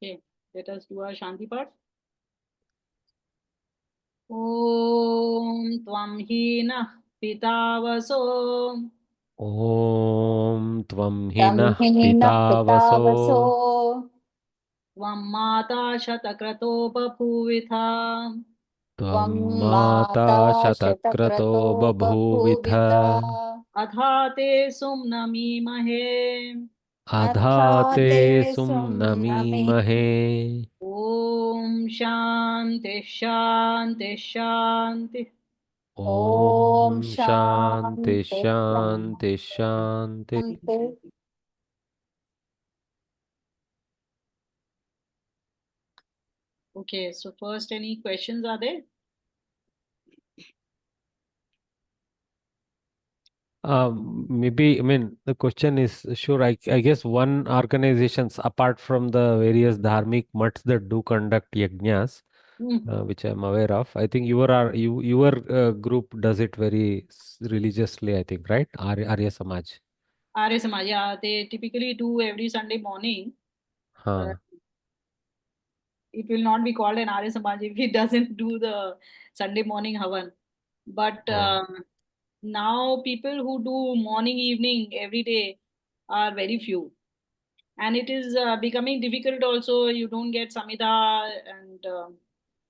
Okay, let us do our Shanti part. Om Tvam Hina Pitavaso Om Tvam Hinah Tamhina Pitavaso pitavaso Tvam Mata Shatakrato Bhuvitha Tvam Tvam Mata mata Shatakrato shatakrato babhuvita Babhuvitha Adhate Sumnamimahe Adhate Adhate sumnami Sumnamimahe Om Shanti Shanti Shanti. Om Om Shanti Shanti Shanti Shanti. Shanti. Okay, so first, any questions are there? Maybe, I mean, the question is, sure, I guess one organizations apart from the various dharmic mats that do conduct yajnas, which I'm aware of. I think your group does it very religiously, I think, right? Arya Samaj. Arya Samaj, yeah, they typically do every Sunday morning. Uh, Huh. it will not be called an Arya Samaj if it doesn't do the Sunday morning Havan. But Oh. now people who do morning, evening every day are very few. And it is becoming difficult also. You don't get Samhita and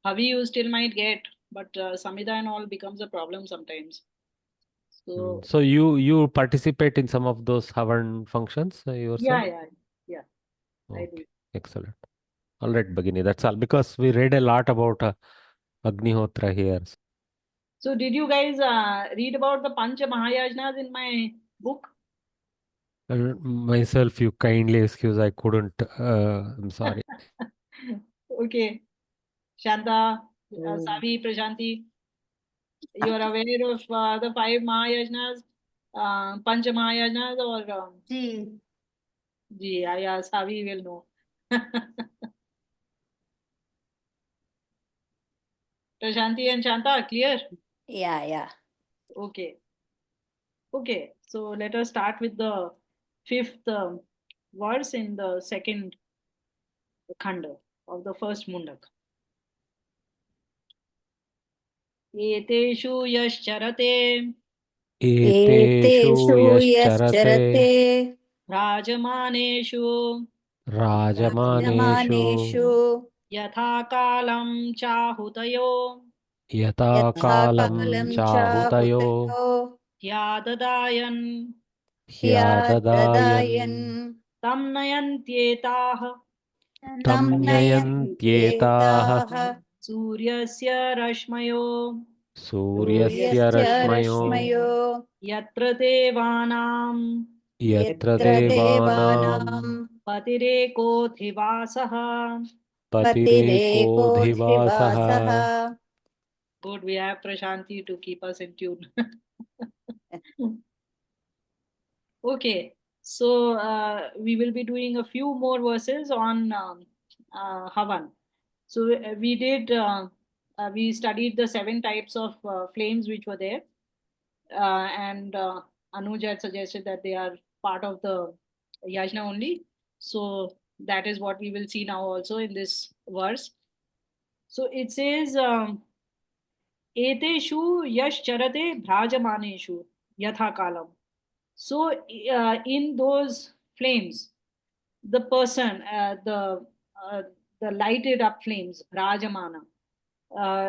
Havi you still might get, but Samhita and all becomes a problem sometimes. So, So you participate in some of those Havan functions yourself? yeah, yeah, yeah, I do. Okay, excellent. All right, Bhagini, that's all. Because we read a lot about Agnihotra here. So, did you guys read about the Pancha Mahayajnas in my book? Myself, you kindly excuse, I couldn't. I'm sorry. Okay, Shanta, Savi, Prashanti, you are aware of the five Mahayajnas, Pancha Mahayajnas, or Ji. yeah, Savi will know. Prashanti and Shanta, clear? Yeah. Okay. Okay. So let us start with the fifth verse in the second khanda of the first mundak. Eteshu yascharate Eteshu Eteshu yascharate yascharate rajamaneshu rajamaneshu rajamaneshu yatha kalam chahutayo yata yatha kalam kalam chahutayo chahutayo hyadadayan hyadadayan hyadadayan tam nayantyetah tam tam nayantyetaha nayantyetaha suryasya rashmayo suryasya suryasya rashmayo rashmayo yatra devanam yatra yatra devanam devanam patireko thivasah. patireko patireko dhivasaha. dhivasaha. Good, we have Prashanti to keep us in tune. Okay, so we will be doing a few more verses on Havan. So we studied the seven types of flames which were there, and Anuj had suggested that they are part of the yajna only. So that is what we will see now also in this verse. So it says, "Eteshu yash charate bhrajamaneshu yatha kalam." So in those flames, the person, uh, the lighted up flames, Rajamana,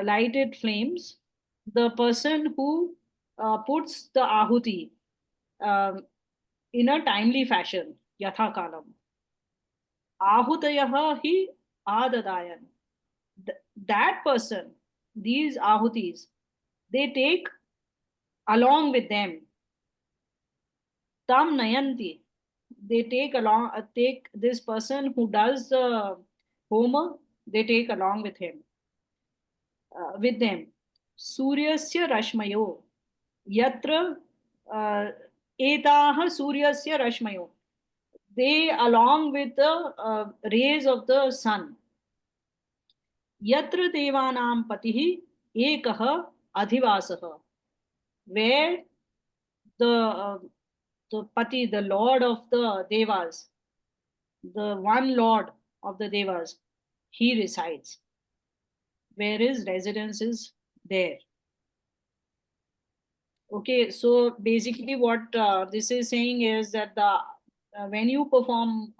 lighted flames, the person who puts the ahuti um, in a timely fashion, yatha kalam. Ahutayaha hi adadayan. That person, these ahutis, they take along with them tam nayanti. They take this person who does the homa, they take along with them suryasya rashmayo yatra uh, etaha suryasya rashmayo, they along with the rays of the sun, yatra devanam patihi ekah adhivasah, where the pati, the lord of the devas, the one lord, of the Devas, he resides, where his residence is there. Okay, so basically what this is saying is that the when you perform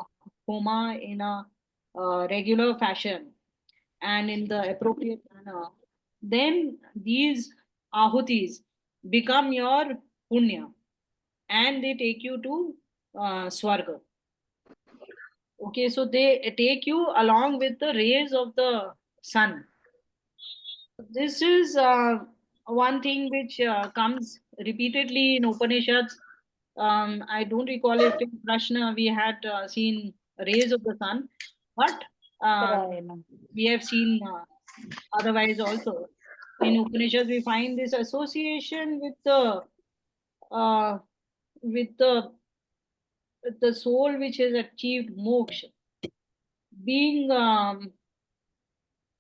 homa in a regular fashion and in the appropriate manner, then these ahutis become your punya and they take you to swarga. Okay, so they take you along with the rays of the sun. This is one thing which comes repeatedly in Upanishads. I don't recall if in Prashna we had seen rays of the sun, but we have seen otherwise also. In Upanishads, we find this association uh, with the soul which has achieved moksha, being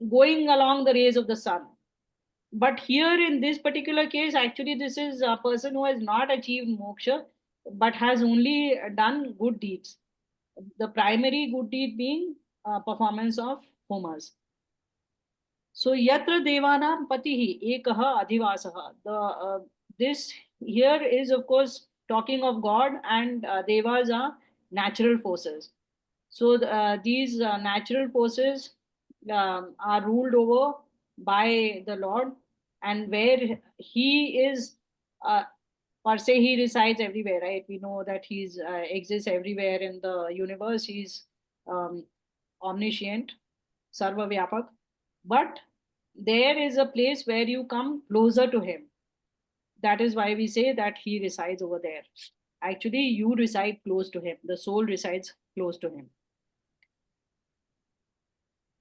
going along the rays of the sun. But here in this particular case, actually, this is a person who has not achieved moksha but has only done good deeds. The primary good deed being performance of homas. So yatra devanam patihi ekaha adhivasaha. This here is of course talking of God, and devas are natural forces. So these natural forces are ruled over by the Lord, and where He is uh, per se, He resides everywhere, right? We know that He's exists everywhere in the universe. He's um, omniscient, sarva vyapak, but there is a place where you come closer to Him. That is why we say that He resides over there. Actually, you reside close to Him. The soul resides close to Him.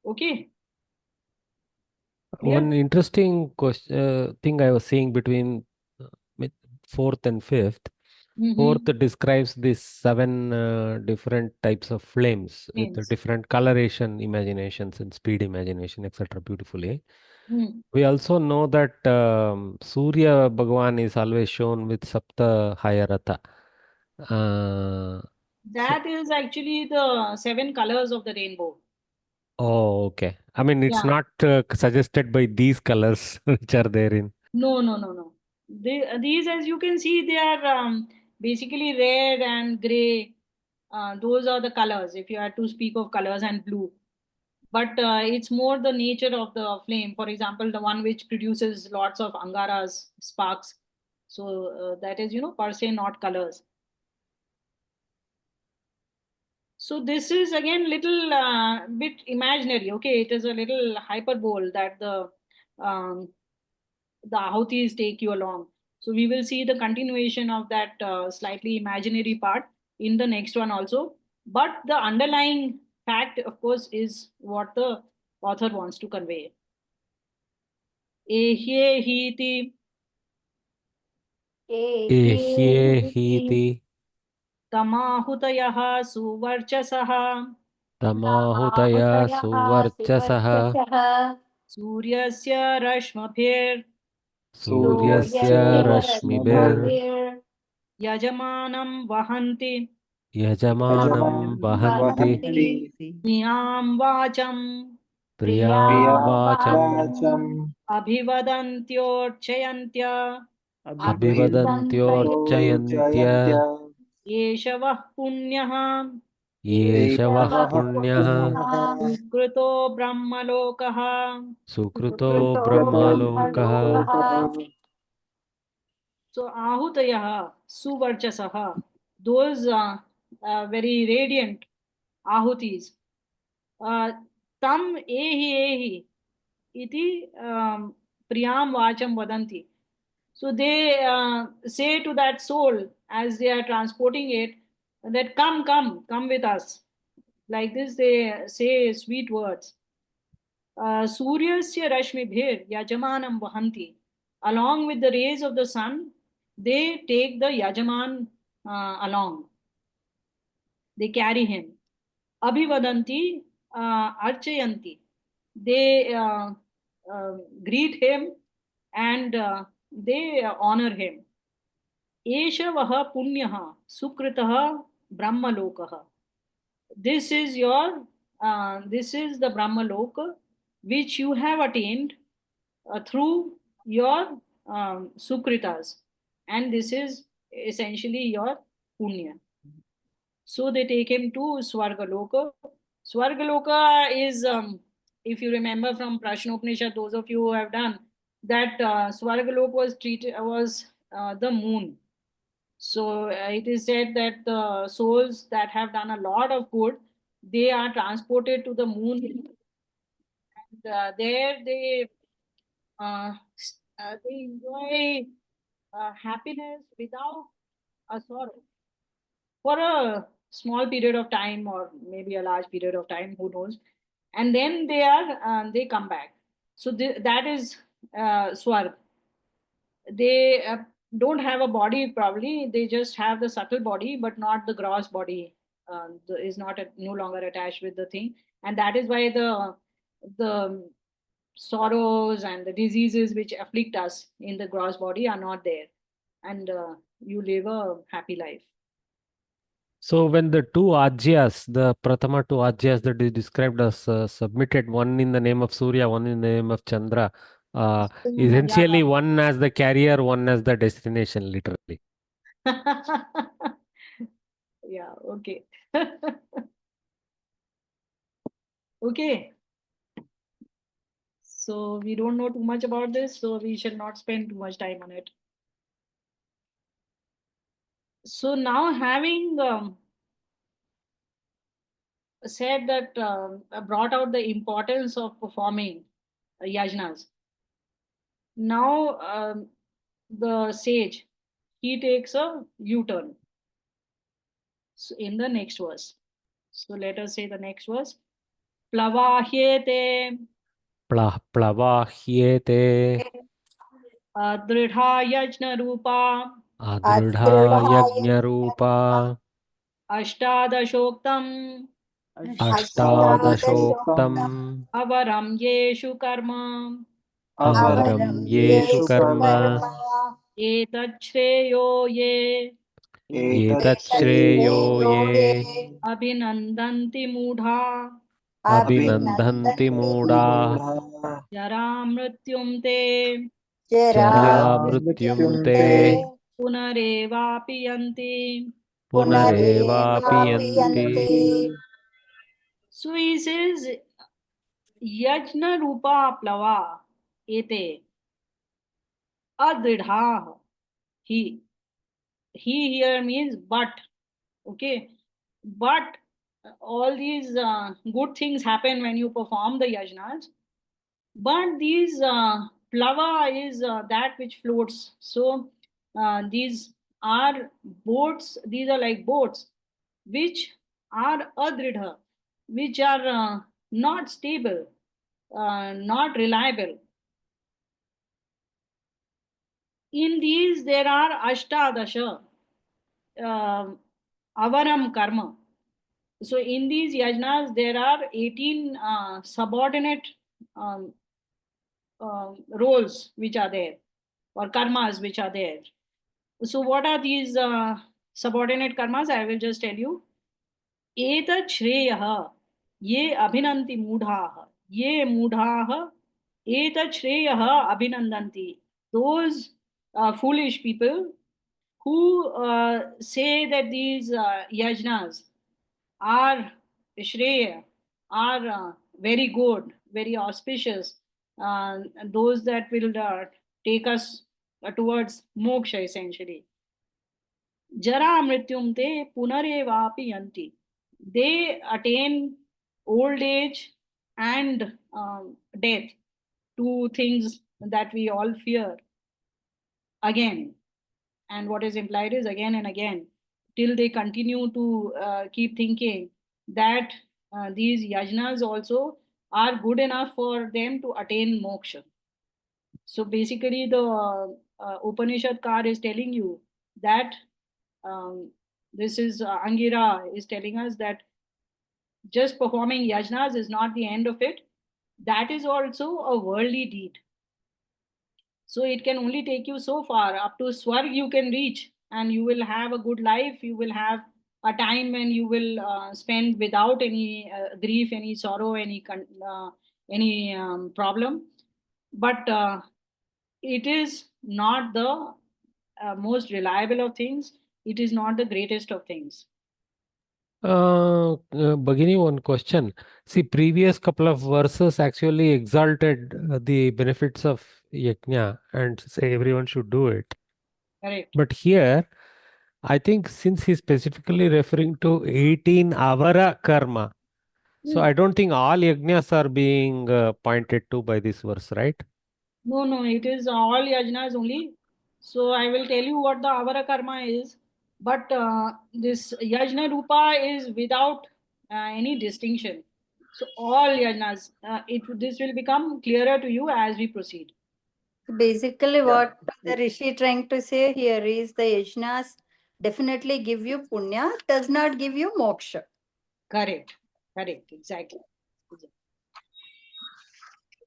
Okay. Clear? One interesting question, thing I was seeing between with fourth and fifth. Fourth Mm-hmm. describes these seven different types of flames with the Names. different coloration, imaginations, and speed imagination, etc. beautifully. Mm. We also know that Surya Bhagavan is always shown with Sapta Hayarata. So, That is actually the seven colors of the rainbow. oh, okay. I mean, it's Yeah. not suggested by these colors which are there in. No, no, no, no. These, as you can see, they are basically red and gray. Those are the colors, if you had to speak of colors, and blue. But it's more the nature of the flame. For example, the one which produces lots of angaras, sparks. So that is, per se not colors. So this is again little bit imaginary. Okay, it is a little hyperbole that um, the ahutis take you along. So we will see the continuation of that slightly imaginary part in the next one also. But the underlying fact, of course, is what the author wants to convey. Ehye hiti Ehye hiti tamahutayah suvarchasah tamahutaya suvarchasaha suryasya rashmabhir suryasya rashmibir yajamanam vahanti yajamanam vahanti priyam vacham priyam vacham Vacham अभिवदन्त्योर्चयन्त्य abhivadantyorchayantya एषवः पुण्यः yeshavah punyah कृतो ब्रह्मलोकः. sukruto brahmalokah. So ahutayah suvarchasah, those very radiant ahutis, tam ehi iti priyam vacham vadanti. So they say to that soul as they are transporting it that come with us. Like this, they say sweet words. Suryasya rashmibhir yajamanam vahanti. Along with the rays of the sun, they take the yajaman along. They carry him. Abhivadanti archayanti. They greet him and they honor him. एष वह पुण्यः सुकृतः ब्रह्मलोकः. This is your this is the Brahma Loka, which you have attained through your Sukritas, and this is essentially your Punya. So they take him to Swargaloka. Swargaloka is, if you remember from Prashnopanishad, those of you who have done that, Swargaloka was the moon. So it is said that the souls that have done a lot of good, they are transported to the moon, and there they enjoy happiness without a sorrow for a small period of time, or maybe a large period of time, who knows. And then they come back. So that is Swarg. They don't have a body, probably they just have the subtle body but not the gross body. Is not no longer attached with the thing, and that is why the sorrows and the diseases which afflict us in the gross body are not there, and you live a happy life. So when the two Ajyas, the Prathama two Ajyas that is described as submitted, one in the name of Surya, one in the name of Chandra, essentially one as the carrier, one as the destination, literally. Yeah, okay. Okay. So we don't know too much about this, so we shall not spend too much time on it. So now, having said that, brought out the importance of performing yajnas, now the sage, he takes a U-turn. So in the next verse. So let us say the next verse. Plavahyete Plavahyete adridha yajna rupa adrudha yajna rupa ashtadashoktam ashtadashoktam avaram yeshu karma avaram yeshu karma etachreyo ye etat shreyo ye abhinandanti mudha abhinandanti muda jara mrityum te jara mrityum te punarevapi yanti. punarevapi yanti. So he says, yajna rupa plava ete adridha. He here means but. Okay. But all these good things happen when you perform the yajnas. But these plava is that which floats. So these are boats. These are like boats which are adridha, which are not stable, not reliable. In these there are ashtadasha avaram karma. So in these yajnas there are 18 subordinate um, roles which are there, or karmas which are there. So what are these subordinate karmas? I will just tell you. एतत् श्रेयः ये अभिनन्ति मूढाः ये मूढाः एतत् श्रेयः अभिनन्दन्ति. Those foolish people who say that these yajnas are shreya, are very good, very auspicious, those that will take us towards moksha, essentially. Jara mrityum te punarevapi yanti. They attain old age and death, two things that we all fear, again. And what is implied is again and again, till they continue to keep thinking that these yajnas also are good enough for them to attain moksha. So basically, the Upanishad Kar is telling you that this is Angira is telling us that just performing yajnas is not the end of it. That is also a worldly deed. So it can only take you so far. Up to Swarg you can reach, and you will have a good life. You will have a time when you will spend without any grief, any sorrow, any problem. But it is not the most reliable of things. It is not the greatest of things. Bhagini, one question. See, previous couple of verses actually exalted the benefits of yajna and say everyone should do it. Correct. But here, I think since he's specifically referring to 18 avara karma, so I don't think all yajnas are being pointed to by this verse, right? No, it is all yajnas only. So I will tell you what the avara karma is. But this yajna rupa is without any distinction. So all yajnas, this will become clearer to you as we proceed. Basically, Yeah. what the Rishi trying to say here is the yajnas definitely give you punya, does not give you moksha. Correct, exactly.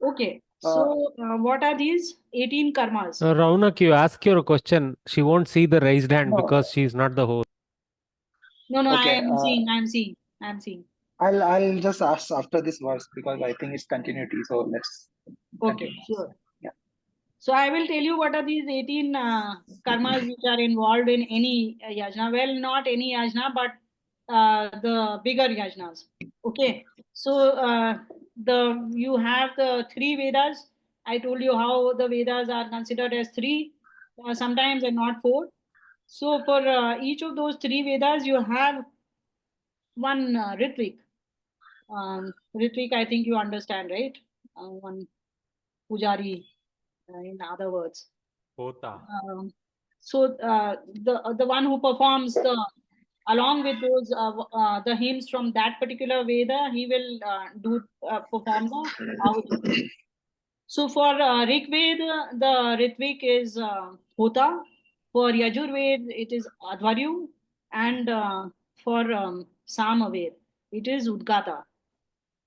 Okay, Uh, so what are these 18 karmas? Raunak, you ask your question. She won't see the raised hand no, because she is not the host. No, I okay. am seeing, I am seeing. I'll just ask after this verse because I think it's continuity. So let's Okay, continue. sure. Yeah. So I will tell you what are these 18 karmas which are involved in any yajna. Well, not any yajna, but the bigger yajnas. Okay. So you have the three Vedas. I told you how the Vedas are considered as three, sometimes and not four. So for each of those three Vedas, you have one Ritvik. Ritvik, I think you understand, right? One Pujari, in other words. Hota. So the one who performs the along with those the hymns from that particular Veda, he will perform the ahuti. So for Rig Veda, the Ritvik is Hota. For Yajurved, it is Advaryu, and for Samaved, it is Udgata.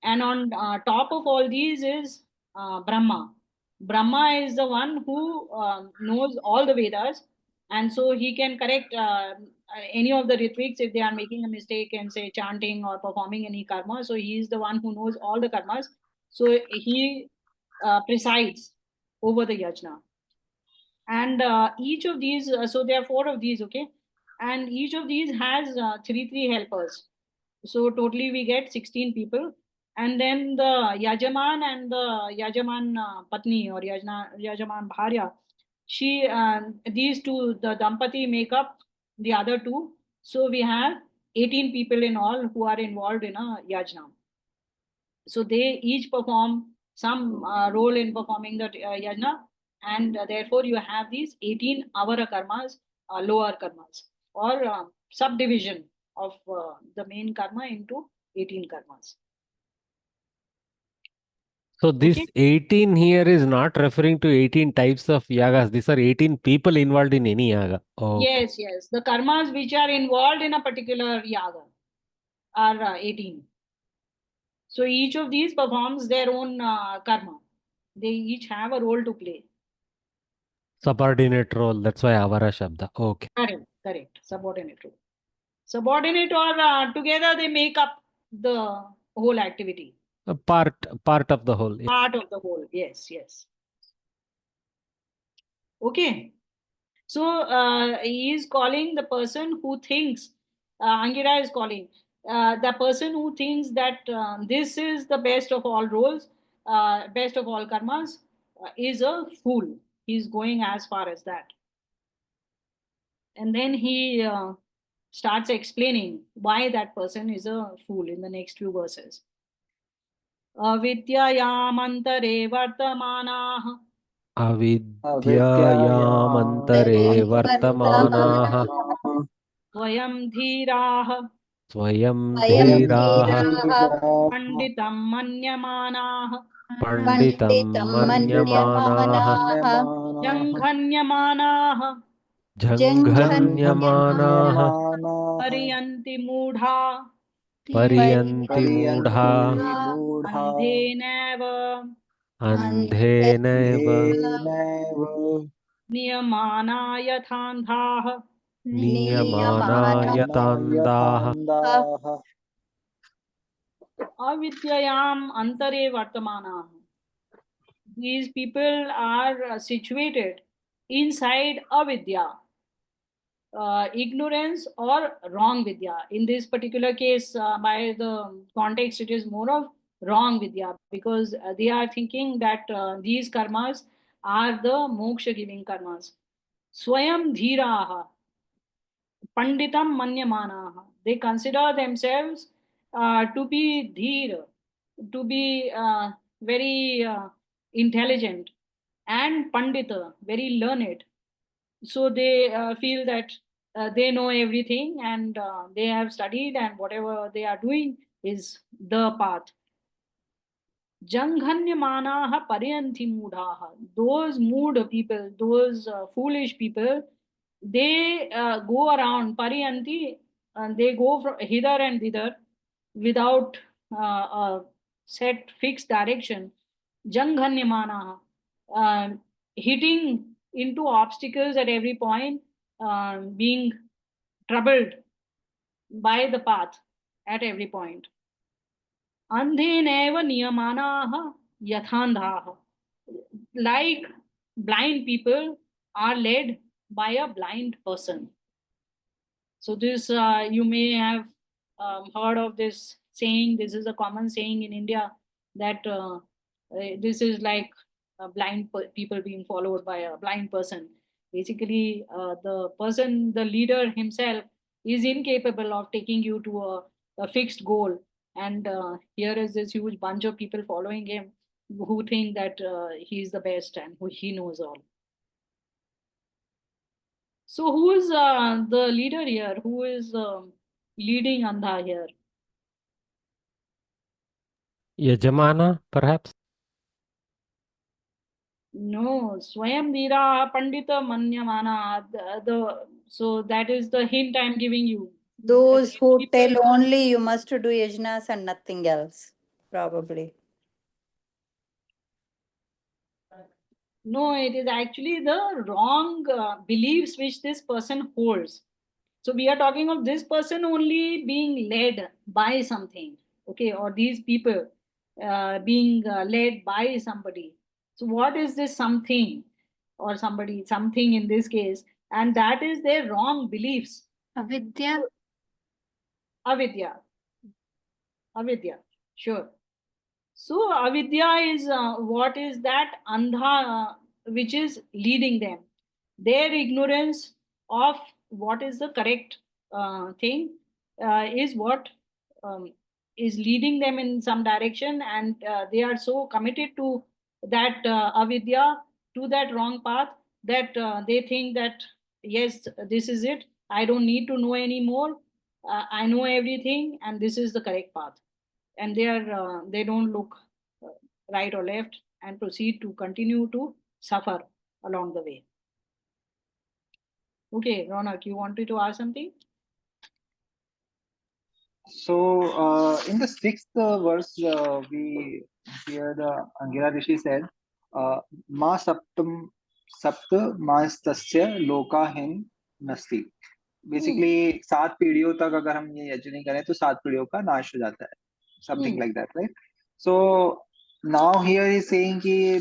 And on top of all these is Brahma. Brahma is the one who knows all the Vedas, and so he can correct any of the Ritviks if they are making a mistake and say chanting or performing any karma. So he is the one who knows all the karmas. So he presides over the yajna. And each of these, so there are four of these, okay, and each of these has three helpers. So totally we get 16 people. And then the Yajaman and the Yajaman Patni or Yajaman Bharya, these two, the Dampati make up the other two. So we have 18 people in all who are involved in a Yajna. So they each perform some role in performing the Yajna. And therefore you have these 18 avara karmas, lower karmas, or subdivision of the main karma into 18 karmas. So this Okay. 18 here is not referring to 18 types of yagas. These are 18 people involved in any yaga. Okay. Yes. The karmas which are involved in a particular yaga are 18. So each of these performs their own karma. They each have a role to play. Subordinate role. That's why avara shabda. Okay. Correct. Subordinate role. Subordinate or together they make up the whole activity. A part of the whole. Yeah. Part of the whole. Yes. Okay. So he is calling the person who thinks, Angira is calling, the person who thinks that this is the best of all roles, best of all karmas, is a fool. He's going as far as that. And then he starts explaining why that person is a fool in the next few verses. Avidyayamantare vartamanaah Avidyayamantare vartamanaah स्वयं धीराः swayam Vayam dhiraah dhiraha पंडितं मन्यमानाः panditam panditam manyamanaah manyamanaha जङ्घन्यमानाः janghanyamanaah पर्यन्ति मूढा pariyanti mudha अन्धेनैव andhenaiva नियमाना यथान्धाः Niyamanaya Tandaha. Avidyayam antare vartamana. These people are situated inside avidya, ignorance or wrong vidya. In this particular case, by the context, it is more of wrong vidya, because they are thinking that these karmas are the moksha giving karmas. Swayam dhiraha panditam manyamanaha. They consider themselves to be dheer, to be very intelligent, and pandita, very learned. So they feel that they know everything, and they have studied, and whatever they are doing is the path. Janghanyamanaha paryanti mudhaha. Those mood people, those foolish people, they go around paryanti, and they go from hither and thither without a set fixed direction. Janghanyamanaha, hitting into obstacles at every point, being troubled by the path at every point. Andheneva niyamanaha yathandhaha. Like blind people are led by a blind person. So this you may have heard of this saying. This is a common saying in India, that this is like people being followed by a blind person. Basically, the person, the leader himself, is incapable of taking you to a fixed goal. And here is this huge bunch of people following him, who think that he is the best and who he knows all. So who is the leader here? Who is leading Andha here? Yajamana, perhaps? No, Swayam Dira Pandita Manyamana. So that is the hint I am giving you. Those who People, tell only you must do yajnas and nothing else, probably. no, it is actually the wrong beliefs which this person holds. So we are talking of this person only being led by something, okay, or these people being led by somebody. So what is this something, or somebody, something in this case? And that is their wrong beliefs. Avidya. Avidya. Avidya, sure. So avidya is what is that andha which is leading them. Their ignorance of what is the correct thing is what um, is leading them in some direction, and they are so committed to that avidya, to that wrong path, that they think that yes, this is it. I don't need to know anymore. I know everything, and this is the correct path. And they don't look uh, right or left, and proceed to continue to suffer along the way. Okay, Ronak, you wanted to ask something? So, in the sixth verse, we hear the Angira Rishi said, "Ma saptam sapt mastasya loka hin nasti." Basically, 7 पीढ़ियों तक अगर हम ये यज्ञ नहीं करें तो 7 पीढ़ियों का नाश हो जाता है. Something like that, right? So now here he's saying कि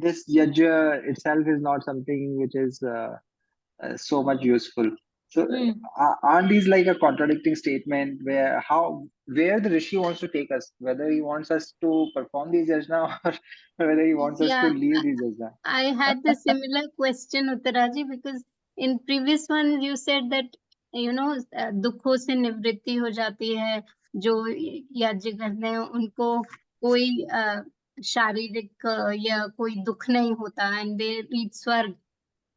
this yajna itself is not something which is so much useful. So aren't these like a contradicting statement, where the rishi wants to take us, whether he wants us to perform these yajna or whether he wants us to Yeah, leave these yajna? I had the similar question, Uttaraji, because in previous one you said that दुखों से निवृत्ति हो जाती है, जो यज्ञ करते हैं उनको कोई शारीरिक या कोई दुख नहीं होता, and they reach स्वर्ग.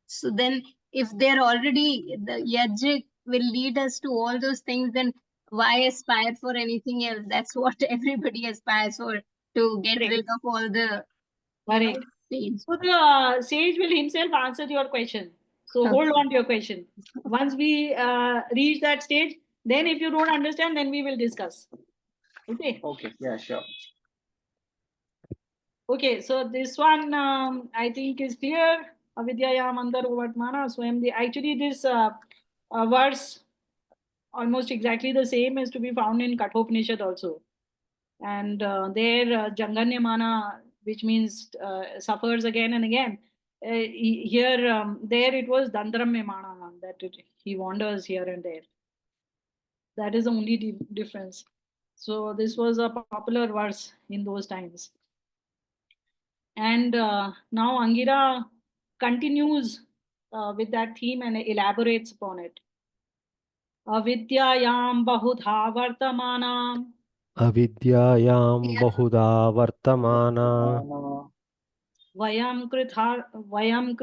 So then if they're already, the yajna will lead us to all those things, then why aspire for anything else? That's what everybody aspires for, to get Correct. rid of all the Correct. pain. So the sage will himself answer your question. So hold on to your question. Once we reach that stage, then if you don't understand, then we will discuss. Okay. Okay, yeah, sure. Okay, so this one I think is clear. Avidyaya mandar vartmana swayam. Actually, this a verse almost exactly the same is to be found in Kathopanishad also. And there Janganyamana, which means suffers again and again. Here, there it was Dandramyamana, that he wanders here and there. That is the only difference. So this was a popular verse in those times. And now Angira continues with that theme and elaborates upon it. Avidyayam bahudha vartamanam Avidyayam bahuda vartamana vayam kritartha vayam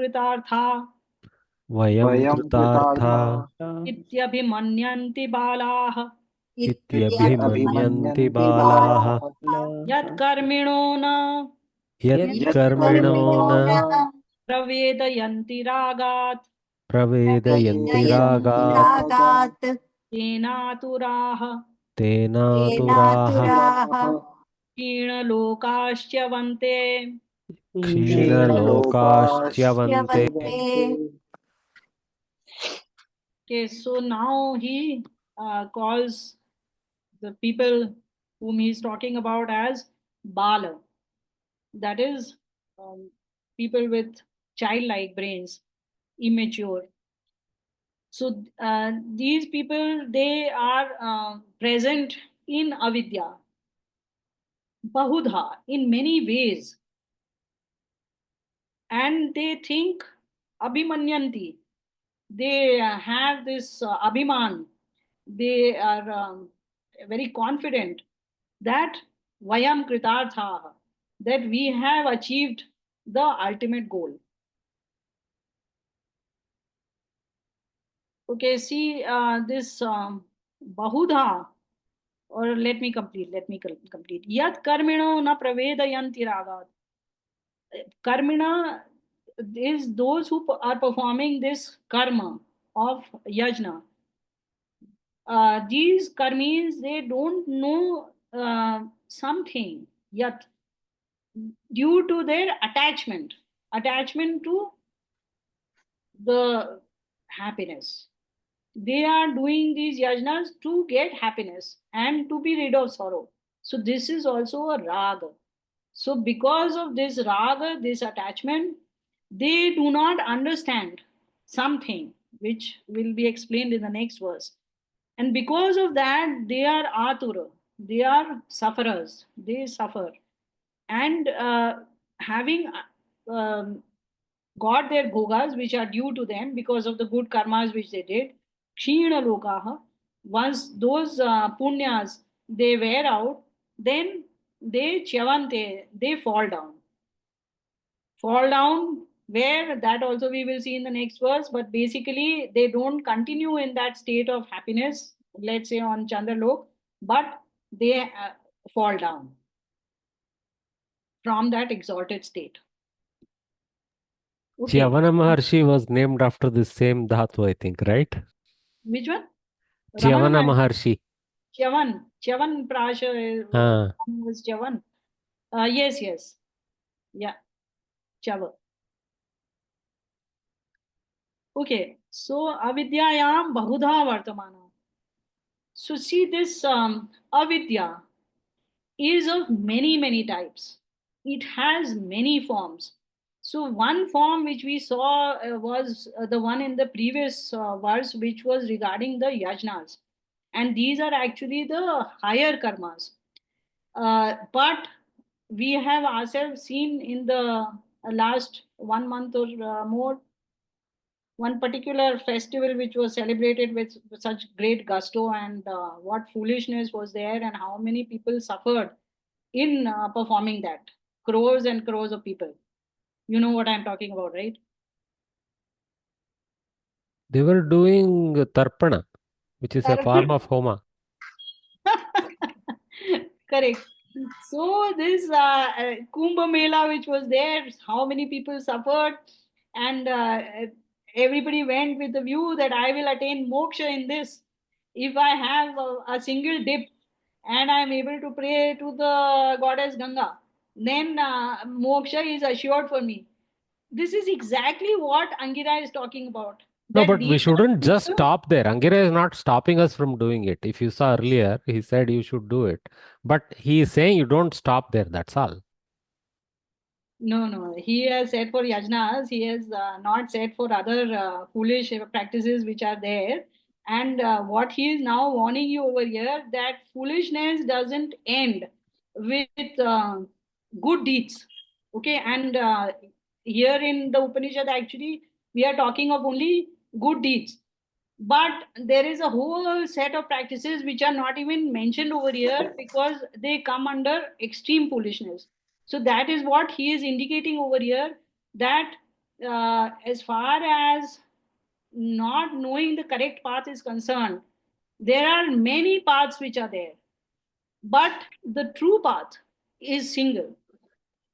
Vayam kritartha ityabhimanyanti balah ityabhimanyanti Abhimanyanti balaha yat karmino na yat Yat karmino karmino na na pravedayanti ragat pravedayanti ragat Ragat tenaturaha tenaturaha Enaturaha क्षीणलोकाश्च्यवन्ते kshinalokashtyavante. Yavante. Okay, so now he calls the people whom he is talking about as Bala. That is, people with childlike brains, immature. So these people, they are present in avidya, bahudha, in many ways. And they think abhimanyanti. They have this abhiman. They are very confident that vayam kritartha, that we have achieved the ultimate goal. Okay, see this bahudha, or let me complete. Yat karmino na pravedayanti ragat. Karmina is those who are performing this karma of yajna. These karmis, they don't know something yet due to their attachment to the happiness. They are doing these yajnas to get happiness and to be rid of sorrow. So this is also a raga. So because of this raga, this attachment, they do not understand something which will be explained in the next verse. And because of that, they are atura, they are sufferers, they suffer. And having got their bhogas which are due to them because of the good karmas which they did, kshina lokaha, once those punyas they wear out, then they chavante, they fall down, where that also we will see in the next verse. But basically they don't continue in that state of happiness, let's say on chandralok, but they fall down from that exalted state. Okay, Chyavana Maharshi was named after the same dhatu, I think, right? which one? Chyavana Ramana Maharshi. Chavan Prasha Ah. was Chavan. Yes, yeah, Chava. Okay, so avidyayam bahudha vartamana. So see this avidya is of many types. It has many forms. So one form which we saw was the one in the previous verse, which was regarding the yajnas, and these are actually the higher karmas. But we have ourselves seen in the last 1 month or more, one particular festival which was celebrated with such great gusto, and what foolishness was there, and how many people suffered in performing that. Crores and crores of people. You know what I'm talking about, right? They were doing Tarpana, which is a form of Homa. Correct. So this Kumbh Mela which was there, how many people suffered, and everybody went with the view that I will attain moksha in this. If I have a single dip and I am able to pray to the goddess Ganga, then moksha is assured for me. This is exactly what Angira is talking about. No, that but we these are shouldn't just people- stop there. Angira is not stopping us from doing it. If you saw earlier, he said you should do it. But he is saying you don't stop there. That's all. No. He has said for yajnas, he has not said for other foolish practices which are there. And what he is now warning you over here, that foolishness doesn't end with good deeds. Okay, and here in the Upanishad, actually, we are talking of only good deeds. But there is a whole set of practices which are not even mentioned over here because they come under extreme foolishness. So that is what he is indicating over here, that as far as not knowing the correct path is concerned, there are many paths which are there, but the true path is single.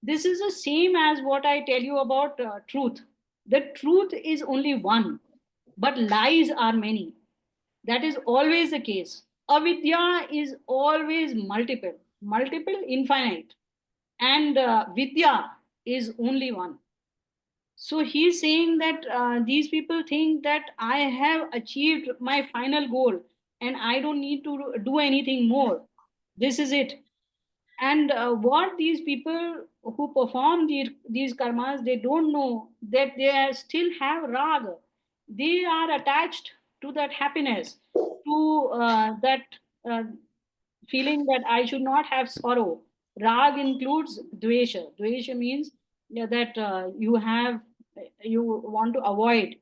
This is the same as what I tell you about truth. The truth is only one, but lies are many. That is always the case. Avidya is always multiple, infinite, and vidya is only one. So he's saying that these people think that I have achieved my final goal and I don't need to do anything more. This is it. And what these people who perform these karmas, they don't know that still have raga. They are attached to that happiness, to that uh, feeling that I should not have sorrow. Rag includes dvesha. Dvesha means, yeah, that you want to avoid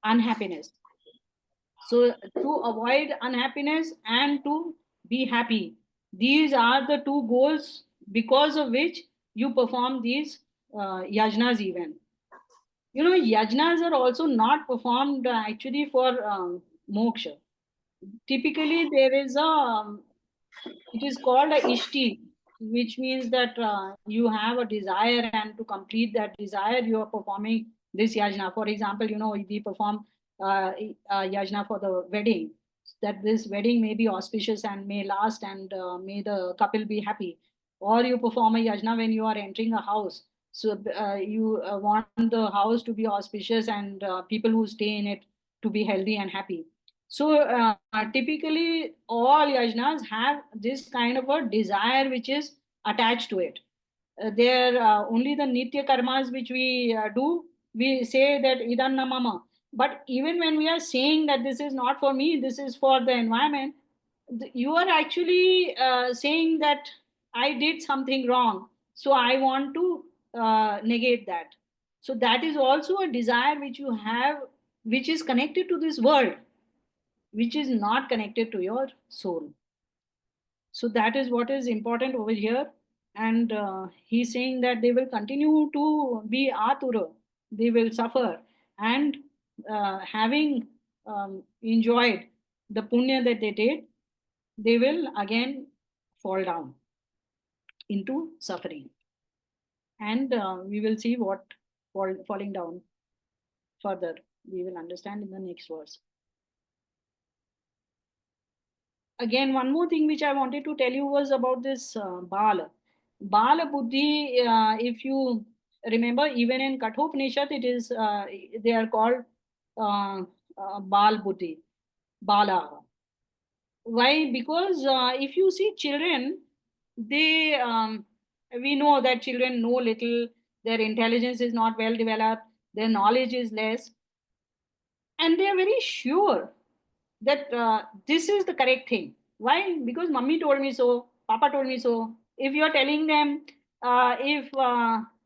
unhappiness. So to avoid unhappiness and to be happy, these are the two goals because of which you perform these yajnas even. You know, yajnas are also not performed actually for moksha. Typically, there is it is called a ishti, which means that you have a desire, and to complete that desire, you are performing this yajna. For example, you know, we perform yajna for the wedding, that this wedding may be auspicious and may last, and may the couple be happy. Or you perform a yajna when you are entering a house. So you want the house to be auspicious and people who stay in it to be healthy and happy. So typically, all yajnas have this kind of a desire which is attached to it. They're only the nitya karmas which we do. We say that idan namama. But even when we are saying that this is not for me, this is for the environment, you are actually saying that I did something wrong, so I want to negate that. So that is also a desire which you have, which is connected to this world, which is not connected to your soul. So that is what is important over here. And he's saying that they will continue to be atura, they will suffer, and having enjoyed the punya that they did, they will again fall down into suffering. And we will see what falling down further we will understand in the next verse. Again, one more thing which I wanted to tell you was about this Bala Buddhi. If you remember, even in Kathopanishad, it is they are called Bal Buddhi, Bala. Why? Because if you see children, they we know that children know little, their intelligence is not well developed, their knowledge is less, and they are very sure that this is the correct thing. Why? Because mummy told me so, papa told me so. If you're telling them, if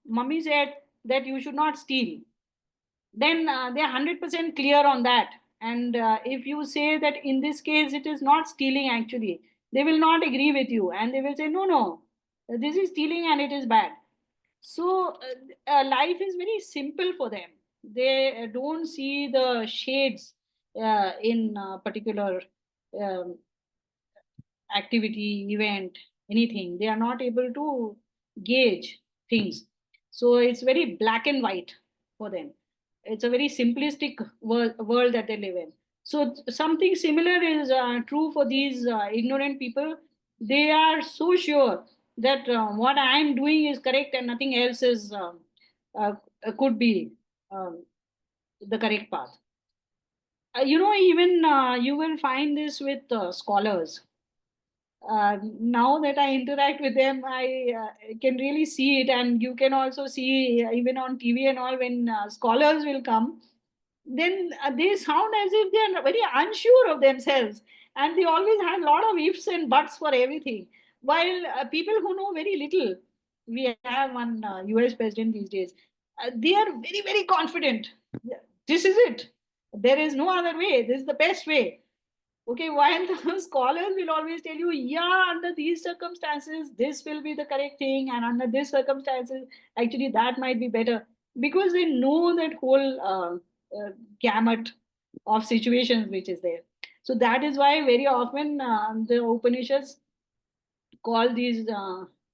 mummy said that you should not steal, then they're 100% clear on that. And if you say that in this case it is not stealing, actually, they will not agree with you and they will say, no, this is stealing and it is bad. So life is very simple for them. They don't see the shades in particular um, activity, event, anything. They are not able to gauge things. So it's very black and white for them. It's a very simplistic world that they live in. So something similar is true for these ignorant people. They are so sure that what I am doing is correct and nothing else is uh, could be um, the correct path. Even you will find this with scholars. Now that I interact with them, I can really see it, and you can also see even on TV and all, when scholars will come, then they sound as if they are very unsure of themselves, and they always have a lot of ifs and buts for everything. While people who know very little, we have one US president these days, they are very, very confident. This is it. There is no other way. This is the best way. Okay, while the scholars will always tell you, yeah, under these circumstances, this will be the correct thing, and under this circumstances, actually, that might be better, because they know that whole gamut of situations which is there. So that is why very often the Upanishads call these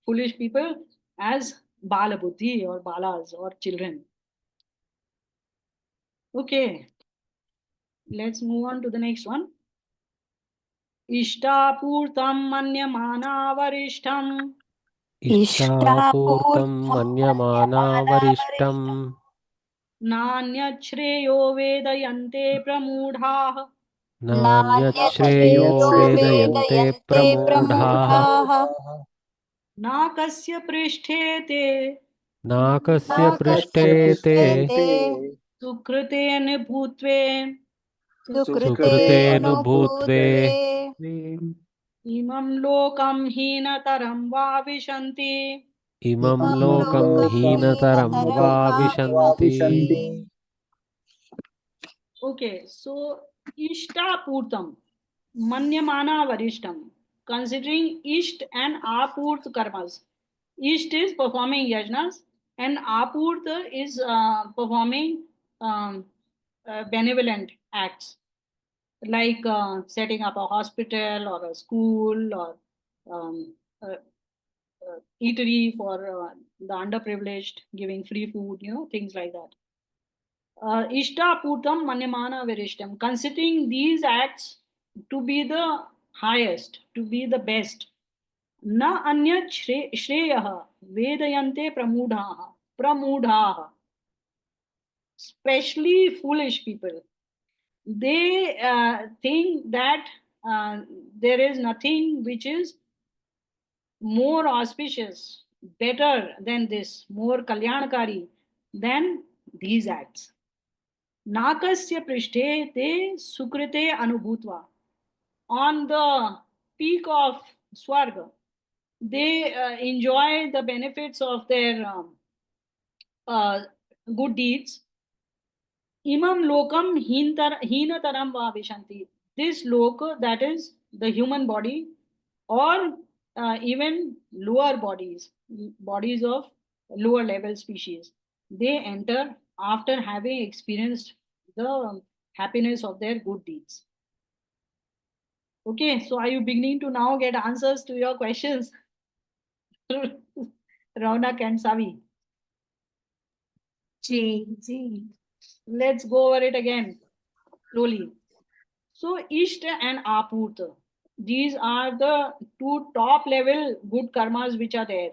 foolish people as Bala Buddhi or Balas or children. Okay, let's move on to the next one. इष्टापूर्तं मन्यमानावरिष्ठम् इष्टापूर्तं मन्यमानावरिष्टम् नान्यच्छ्रेयो वेदयन्ते प्रमूढाः नान्यच्छ्रेयो वेदयन्ते प्रमूढाः नाकस्य पृष्ठे ते नाकस्य पृष्ठे ते सुकृतेन भूत्वे सुकृतेऽनुभूत्वे इमं लोकं हीनतरं वा विशन्ति. इमं लोकं हीनतरं वा विशन्ति. Okay, so Ishtapurtam, Manyamana Varishtam, considering Isht and Apurt karmas. Isht is performing yajnas, and Apurt is performing benevolent acts, like setting up a hospital or a school or um, a, eatery for the underprivileged, giving free food, things like that. Ishtaputam Manyamana Virishtam, considering these acts to be the highest, to be the best. Na anyat shreyah vedayante pramudhaha, especially foolish people. They think that there is nothing which is more auspicious, better than this, more kalyanakari than these acts. नाकस्य पृष्ठे ते सुकृते अनुभूत्वा, on the peak of swarga, they enjoy the benefits of their good deeds. Imam lokam heenataram va vishanti, this loka, that is the human body, or even lower bodies of lower level species, they enter after having experienced the happiness of their good deeds. Okay, so are you beginning to now get answers to your questions? Raunak and Savi. Ji. Let's go over it again slowly. So Isht and Apurt, these are the two top level good karmas which are there.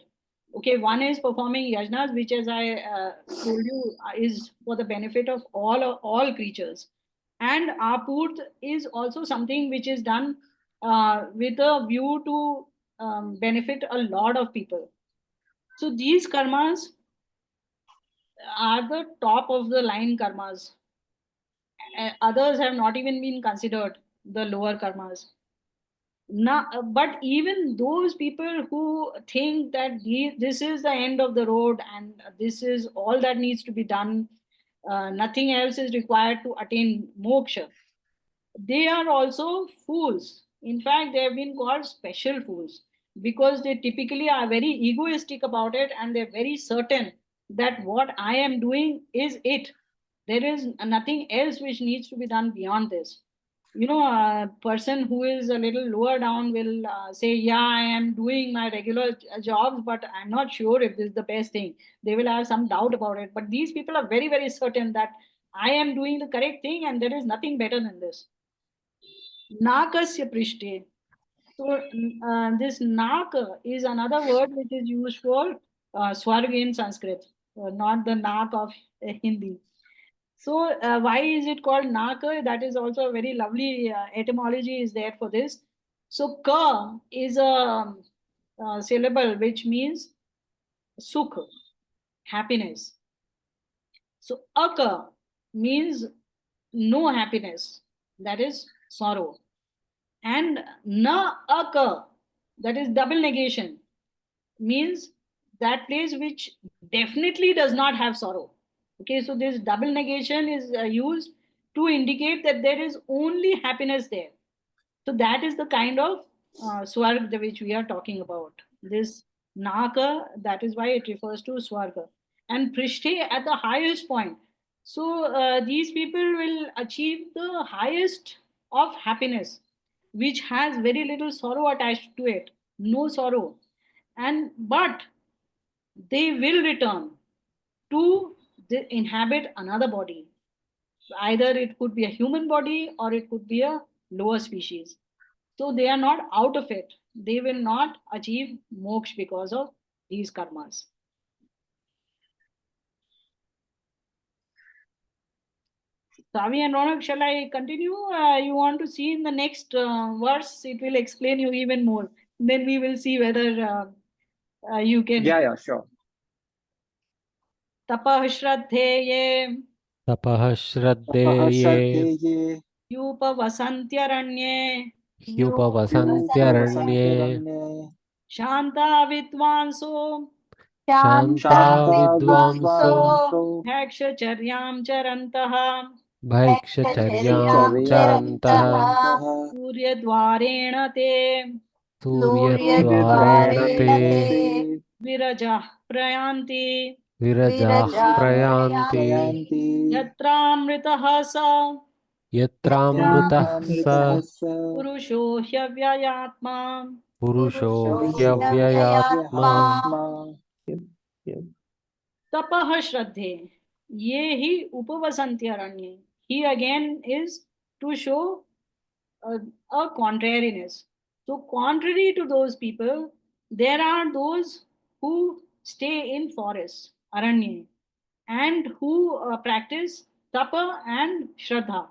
Okay, one is performing yajnas, which, as I told you, is for the benefit of all creatures, and Apurt is also something which is done with a view to benefit a lot of people. So these karmas are the top of the line karmas. Others have not even been considered, the lower karmas. But even those people who think that this is the end of the road and this is all that needs to be done, nothing else is required to attain moksha, they are also fools. In fact, they have been called special fools, because they typically are very egoistic about it, and they're very certain that what I am doing is it. There is nothing else which needs to be done beyond this. A person who is a little lower down will say, yeah, I am doing my regular jobs, but I'm not sure if this is the best thing. They will have some doubt about it. But these people are very, very certain that I am doing the correct thing and there is nothing better than this. Nakasya prishte. So this nak is another word which is used for swarg in Sanskrit, not the nak of Hindi. So why is it called Naka? That is also a very lovely etymology is there for this. So Ka is a syllable which means sukh, happiness. So Aka means no happiness, that is sorrow. And Na Aka, that is double negation, means that place which definitely does not have sorrow. Okay, so this double negation is used to indicate that there is only happiness there. So that is the kind of swarga which we are talking about. This naka, that is why it refers to swarga. And prishte at the highest point. So these people will achieve the highest of happiness, which has very little sorrow attached to it, no sorrow. And but they will return to inhabit another body. Either it could be a human body or it could be a lower species. So they are not out of it. They will not achieve moksha because of these karmas. Savi and Ronak, shall I continue? You want to see in the next verse? It will explain you even more. Then we will see whether you can. Yeah, sure. Tapah shraddheye Tapah shraddheye yupavasantyaranye hyupavasantyaranye shanta vidvanso shanta Shantavidvanso vidvamso bhakshacharyam charantah bhaikshcharyam charantah Charantaha सूर्यद्वारेण ते सूर्यद्वारेण ते Suryadvarena te विरजः प्रयान्ति विरजाः Viraja प्रयान्ति Prayanti यत्रामृतः स यत्रामृतः स Yatramritahasa पुरुषो ह्यव्ययात्मा पुरुषो Purusho ह्यव्ययात्मा Hyavyayatma Vyayatma. Yep. तपः श्रद्धे ये ही उपवसन्ति अरण्ये. He again is to show a contrariness. So contrary to those people, there are those who stay in forests, aranya, and who practice tapa and shraddha.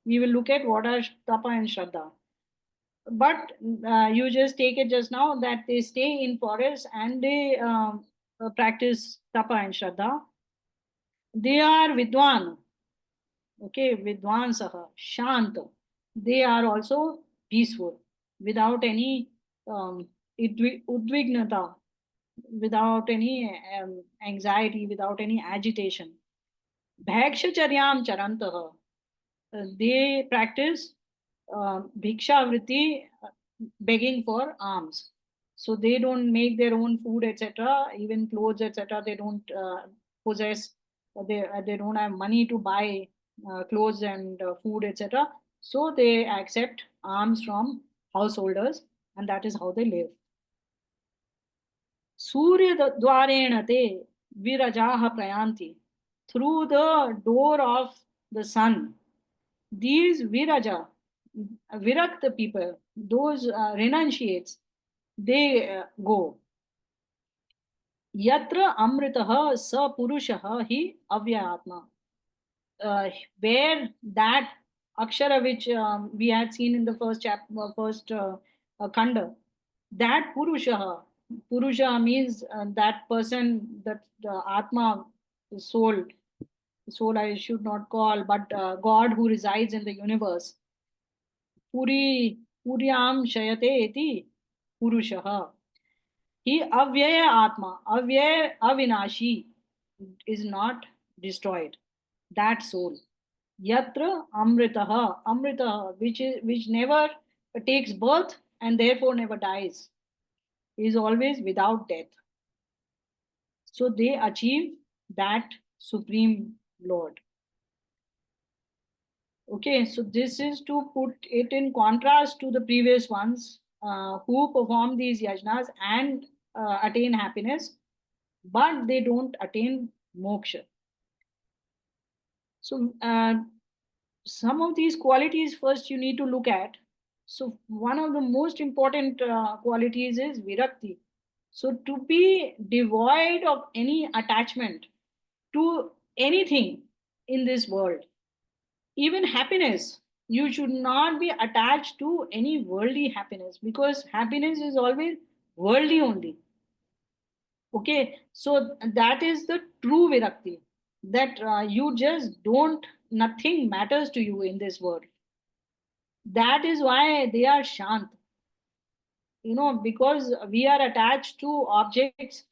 We will look at what are tapa and shraddha. But you just take it just now that they stay in forests and they practice tapa and shraddha. They are vidwan, okay, vidwansaha, shant. They are also peaceful, without any udvignata, without any anxiety, without any agitation. Bhakshacharyam charantaha. They practice bhiksha vritti, begging for alms. So they don't make their own food, etc., even clothes, etc. They don't possess, they don't have money to buy clothes and food, etc. So they accept alms from householders, and that is how they live. Surya dwarena te virajaha prayanti. Through the door of the sun, these viraja, virakta people, those renunciates, they go. Yatra amritaha sa purushaha hi avyatma. Where that akshara which we had seen in the first chapter, first khanda, that purusha means that person, that atma, the soul I should not call, but God who resides in the universe. Puryam shayate iti purushah. He avyaya atma, avyaya avinashi, is not destroyed. That soul. Yatra amritaha, which never takes birth and therefore never dies, is always without death. So they achieve that supreme Lord. Okay, so this is to put it in contrast to the previous ones who perform these yajnas and attain happiness, but they don't attain moksha. So some of these qualities first you need to look at. So one of the most important qualities is virakti. So to be devoid of any attachment to anything in this world. Even happiness, you should not be attached to any worldly happiness, because happiness is always worldly only. Okay, so that is the true virakti, that you just don't, nothing matters to you in this world. That is why they are shant. Because we are attached to objects,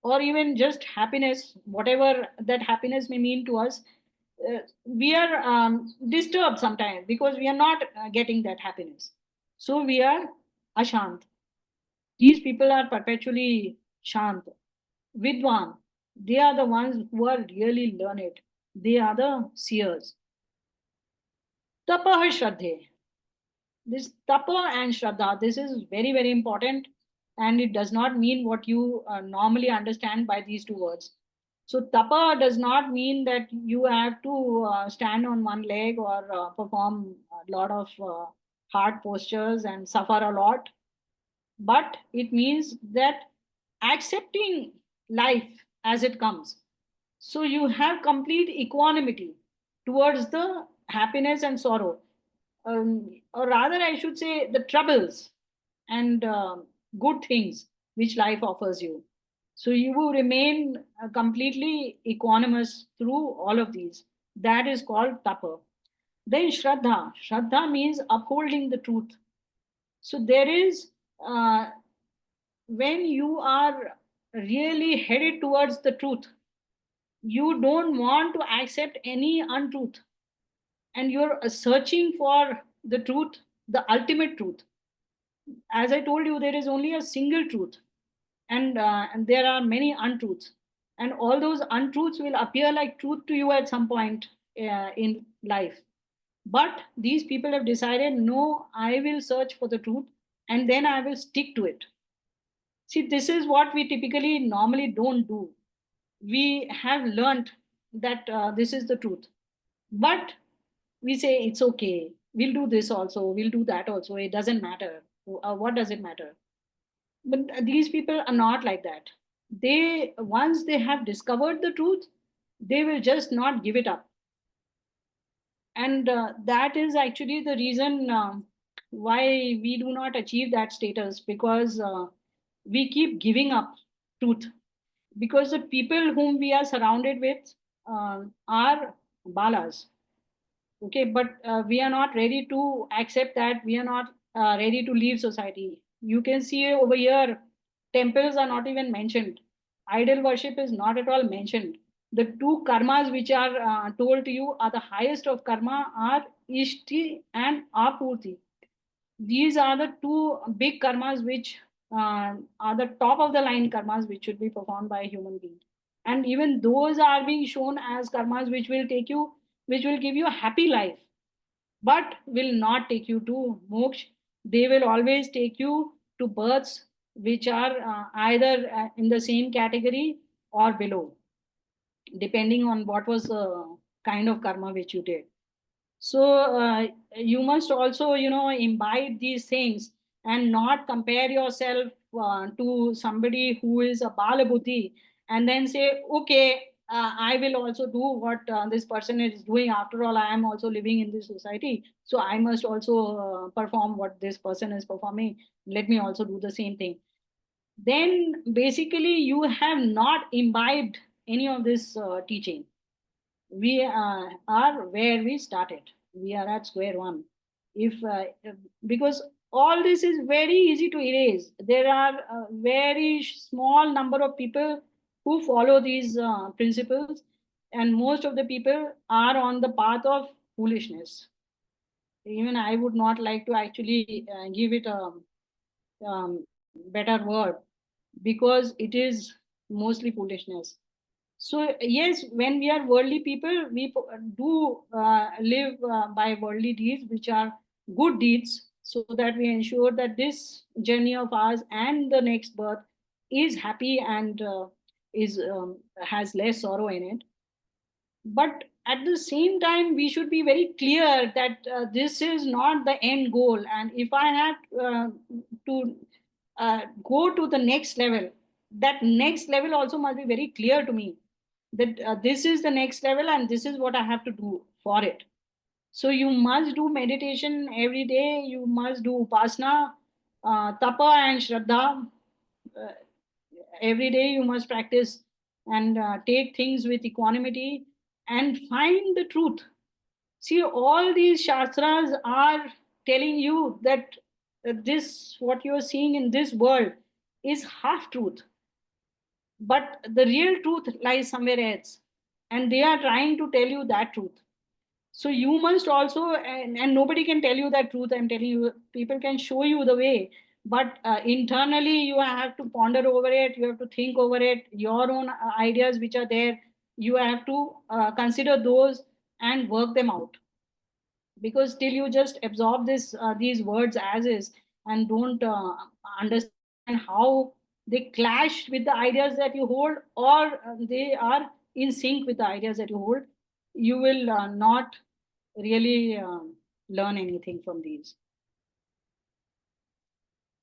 or even just happiness, whatever that happiness may mean to us, we are disturbed sometimes because we are not getting that happiness. So we are ashant. These people are perpetually shant. Vidwan, they are the ones who are really learned. They are the seers. Tapah shraddhe. This tapa and shraddha, this is very, very important. And it does not mean what you normally understand by these two words. So tapa does not mean that you have to stand on one leg or perform a lot of hard postures and suffer a lot. But it means that accepting life as it comes. So you have complete equanimity towards the happiness and sorrow, or rather, I should say, the troubles and good things which life offers you. So you will remain completely equanimous through all of these. That is called tapa. Then shraddha. Shraddha means upholding the truth. So there is, when you are really headed towards the truth, you don't want to accept any untruth, and you're searching for the truth, the ultimate truth. As I told you, there is only a single truth, and there are many untruths, and all those untruths will appear like truth to you at some point in life. But these people have decided, no, I will search for the truth, and then I will stick to it. See, this is what we typically normally don't do. We have learned that this is the truth, but we say it's okay, we'll do this also, we'll do that also, it doesn't matter. What does it matter? But these people are not like that. They, once they have discovered the truth, they will just not give it up. And that is actually the reason why we do not achieve that status, because we keep giving up truth, because the people whom we are surrounded with are balas. Okay, but we are not ready to accept that, we are not ready to leave society. You can see over here, temples are not even mentioned, idol worship is not at all mentioned. The two karmas which are told to you are the highest of karma are ishti and apurti. These are the two big karmas which are the top of the line karmas which should be performed by a human being. And even those are being shown as karmas which will take you, which will give you a happy life, but will not take you to moksha. They will always take you to births which are either in the same category or below, depending on what was the kind of karma which you did. So you must also, imbibe these things and not compare yourself to somebody who is a balabuddhi, and then say, okay, I will also do what this person is doing. After all, I am also living in this society, so I must also perform what this person is performing. Let me also do the same thing. Then basically you have not imbibed any of this teaching. We are where we started. We are at square one. If because all this is very easy to erase. There are a very small number of people who follow these principles, and most of the people are on the path of foolishness. Even I would not like to actually give it a better word, because it is mostly foolishness. So yes, when we are worldly people, we do live by worldly deeds, which are good deeds, so that we ensure that this journey of ours and the next birth is happy and is has less sorrow in it. But at the same time, we should be very clear that this is not the end goal. And if I have to go to the next level, that next level also must be very clear to me. that this is the next level and this is what I have to do for it. So you must do meditation every day. You must do upasana, tapa and shraddha. Uh, every day you must practice and take things with equanimity and find the truth. See, all these shastras are telling you that this, what you're seeing in this world, is half truth, but the real truth lies somewhere else, and they are trying to tell you that truth. So you must also, and nobody can tell you that truth. I'm telling you, people can show you the way, but internally you have to ponder over it. You have to think over it. Your own ideas which are there, you have to consider those and work them out. Because till you just absorb this these words as is and don't understand how they clash with the ideas that you hold, or they are in sync with the ideas that you hold, you will not really learn anything from these.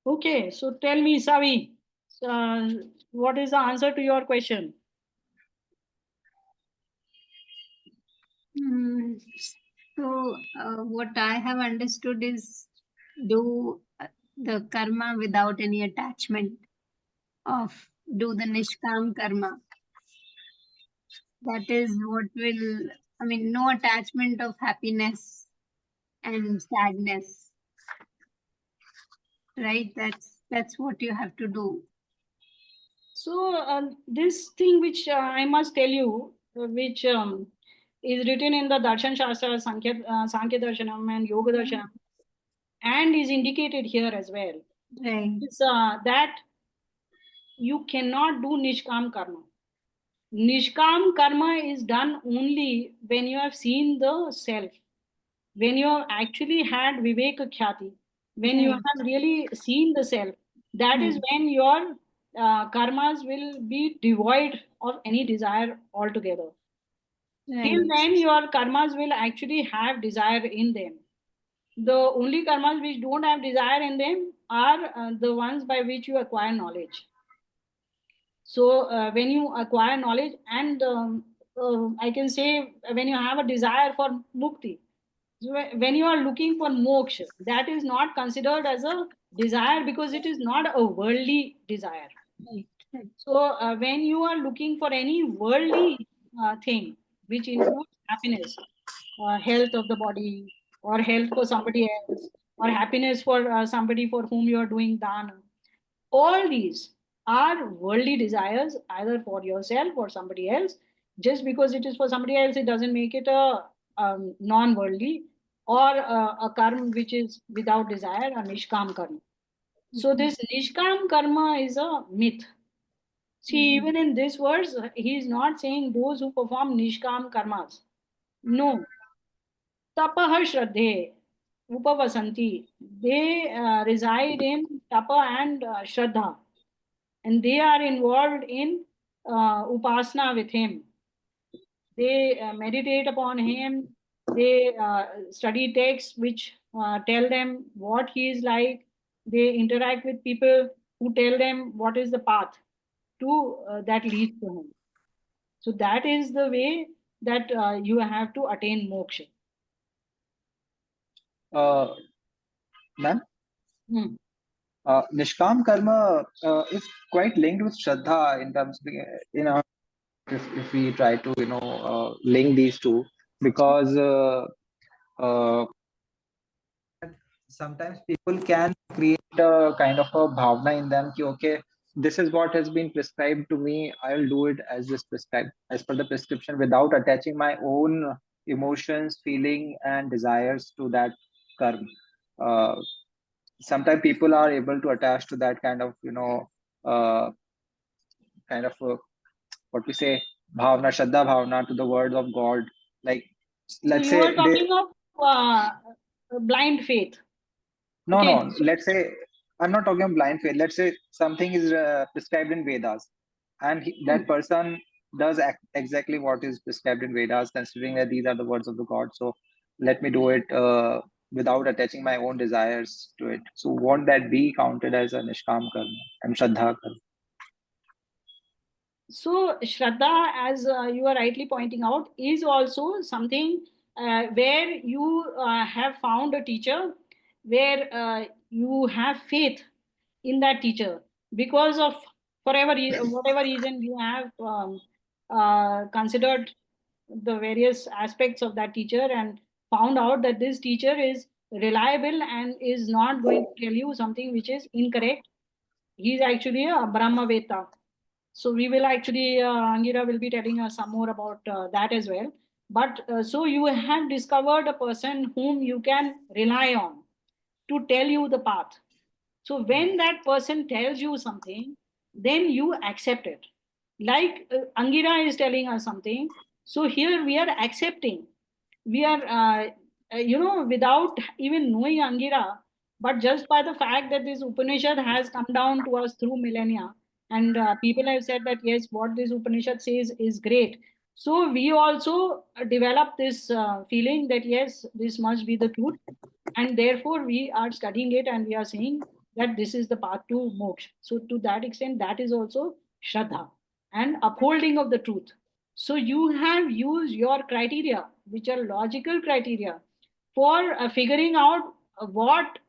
Okay, so tell me, Savi, uh, what is the answer to your question? So, what I have understood is do the karma without any attachment, of do the nishkam karma. That is what will, I mean, no attachment of happiness and sadness, right? That's what you have to do. So this thing which I must tell you, which is written in the Darshan Shastra, Sankhya Darshanam and Yoga Darshanam, and is indicated here as well, Right. is that you cannot do Nishkam Karma. Nishkam Karma is done only when you have seen the self, when you have actually had Viveka Khyati, when you Right. have really seen the self. That is when your karmas will be devoid of any desire altogether. Till Right. then, your karmas will actually have desire in them. The only karmas which don't have desire in them are the ones by which you acquire knowledge. So, when you acquire knowledge, and I can say when you have a desire for mukti, so when you are looking for moksha, that is not considered as a desire because it is not a worldly desire. Right. Right. So when you are looking for any worldly thing, which includes happiness, health of the body, or health for somebody else, or happiness for somebody for whom you are doing dana, all these are worldly desires, either for yourself or somebody else. Just because it is for somebody else, it doesn't make it a non-worldly or a karma which is without desire, a nishkam karma. So this nishkam karma is a myth. See, even in this verse, he is not saying those who perform nishkam karmas. No. Tapah shraddhe, upavasanti. They reside in tapa and shraddha. And they are involved in upasana with him. They meditate upon him. They study texts which tell them what he is like. They interact with people who tell them what is the path to that leads to him. So that is the way that you have to attain moksha. Ma'am, Hmm. Nishkam karma is quite linked with Shraddha in terms of, if we try to, link these two, because sometimes people can create a kind of a bhavna in them, ki, okay, this is what has been prescribed to me, I'll do it as this prescribed, as per the prescription, without attaching my own emotions, feeling, and desires to that karma. Uh, Sometimes people are able to attach to that kind of, uh, kind of what we say, bhavna, shraddha bhavna, to the words of God. Like, So let's you are say they, talking of blind faith. no, Okay. no, let's say, I'm not talking of blind faith. Let's say something is prescribed in Vedas, and that person does exactly what is prescribed in Vedas, considering that these are the words of the God. So let me do it without attaching my own desires to it. So won't that be counted as a nishkam karma and shraddha karma? So Shraddha, as you are rightly pointing out, is also something where you have found a teacher, where you have faith in that teacher because of whatever reason you have considered the various aspects of that teacher and found out that this teacher is reliable and is not going to tell you something which is incorrect. He is actually a Brahmaveta. So we will actually, Angira will be telling us some more about that as well. But so you have discovered a person whom you can rely on to tell you the path. So when that person tells you something, then you accept it. Like Angira is telling us something. So here we are accepting. We are, without even knowing Angira, but just by the fact that this Upanishad has come down to us through millennia, and people have said that yes, what this Upanishad says is great. So we also develop this feeling that yes, this must be the truth, and therefore we are studying it and we are saying that this is the path to moksha. So to that extent, that is also shraddha and upholding of the truth. So you have used your criteria, which are logical criteria, for figuring out what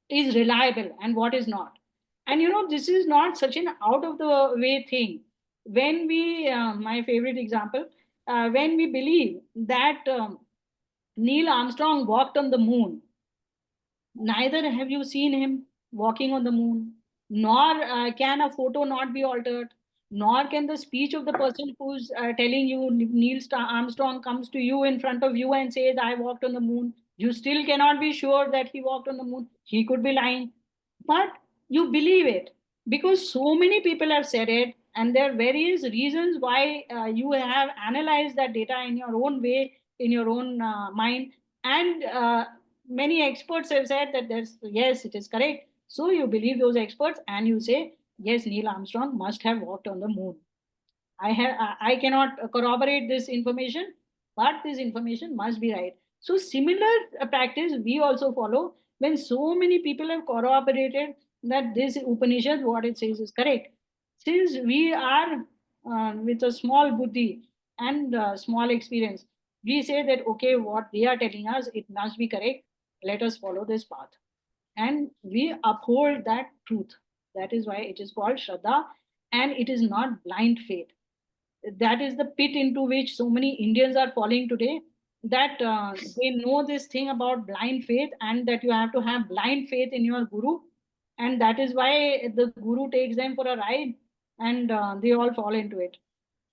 is reliable and what is not. And this is not such an out of the way thing. When we my favorite example, when we believe that Neil Armstrong walked on the moon, neither have you seen him walking on the moon, nor can a photo not be altered, nor can the speech of the person who's telling you Neil Armstrong comes to you in front of you and says, I walked on the moon. You still cannot be sure that he walked on the moon. He could be lying. But you believe it because so many people have said it, and there are various reasons why you have analyzed that data in your own way, in your own mind, and many experts have said that there's yes, it is correct. So you believe those experts and you say yes, Neil Armstrong must have walked on the moon. I cannot corroborate this information, but this information must be right. So similar practice we also follow when so many people have corroborated that this Upanishad, what it says is correct. Since we are with a small buddhi and small experience, we say that okay, what they are telling us, it must be correct. Let us follow this path, and we uphold that truth. That is why it is called Shraddha, and it is not blind faith. That is the pit into which so many Indians are falling today, that they know this thing about blind faith and that you have to have blind faith in your guru, and that is why the guru takes them for a ride, and they all fall into it.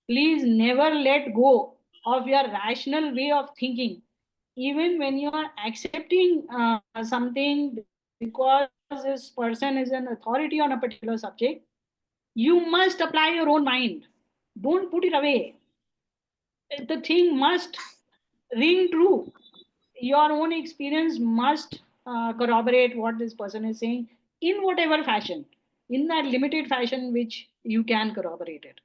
Please never let go of your rational way of thinking, even when you are accepting something because this person is an authority on a particular subject. You must apply your own mind. Don't put it away. The thing must ring true. Your own experience must corroborate what this person is saying in whatever fashion, in that limited fashion which you can corroborate it.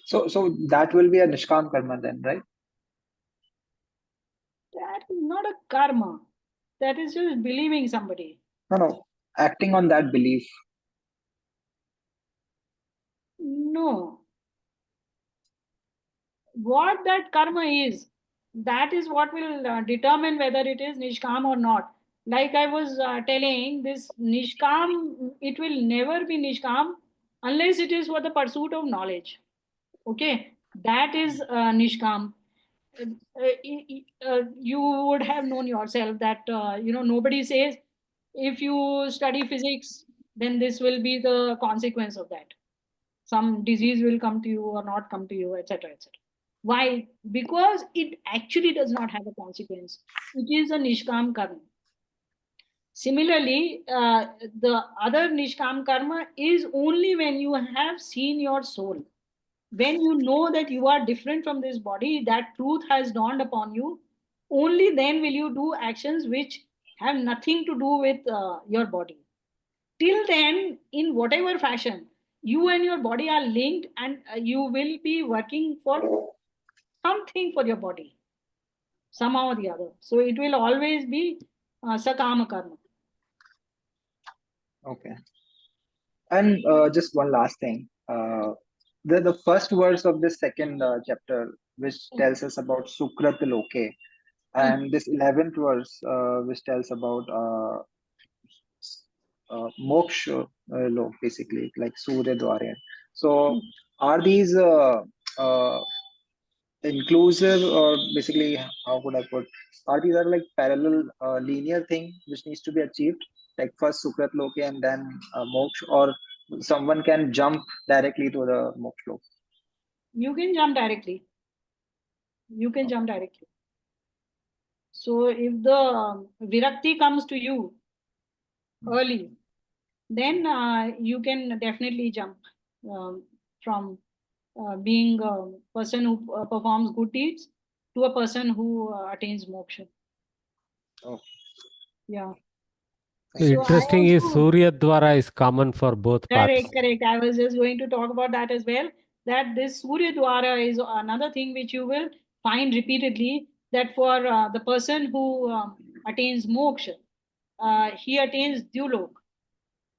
So that will be a Nishkam karma then, right? That is not a karma. That is just believing somebody. No, acting on that belief. No. What that karma is, that is what will determine whether it is nishkam or not. Like I was telling, this nishkam, it will never be nishkam unless it is for the pursuit of knowledge. Okay, that is nishkam. You would have known yourself that nobody says if you study physics, then this will be the consequence of that. Some disease will come to you or not come to you, etc., etc. Why? Because it actually does not have a consequence. It is a nishkam karma. Similarly, the other nishkam karma is only when you have seen your soul. When you know that you are different from this body, that truth has dawned upon you, only then will you do actions which have nothing to do with your body. Till then, in whatever fashion, you and your body are linked, and you will be working for something for your body, somehow or the other. So it will always be sakama karma. Okay. And just one last thing. the first verse of this second chapter, which tells us about Sukrat Loke, and this 11th verse, which tells about Moksha Lok, basically, like Surya Dwara. So, are these inclusive, or basically, how would I put? Are these are like parallel linear thing which needs to be achieved, like first Sukrat Loke and then Moksha, or someone can jump directly to the Moksha Lok? You can jump directly. You can jump directly. So if the virakti comes to you early, then you can definitely jump from being a person who performs good deeds to a person who attains moksha. Oh, Yeah. So So I interesting is also, Surya Dwara is common for both paths. correct. I was just going to talk about that as well. That this Surya Dwara is another thing which you will find repeatedly. That for the person who attains moksha, he attains Dyulok.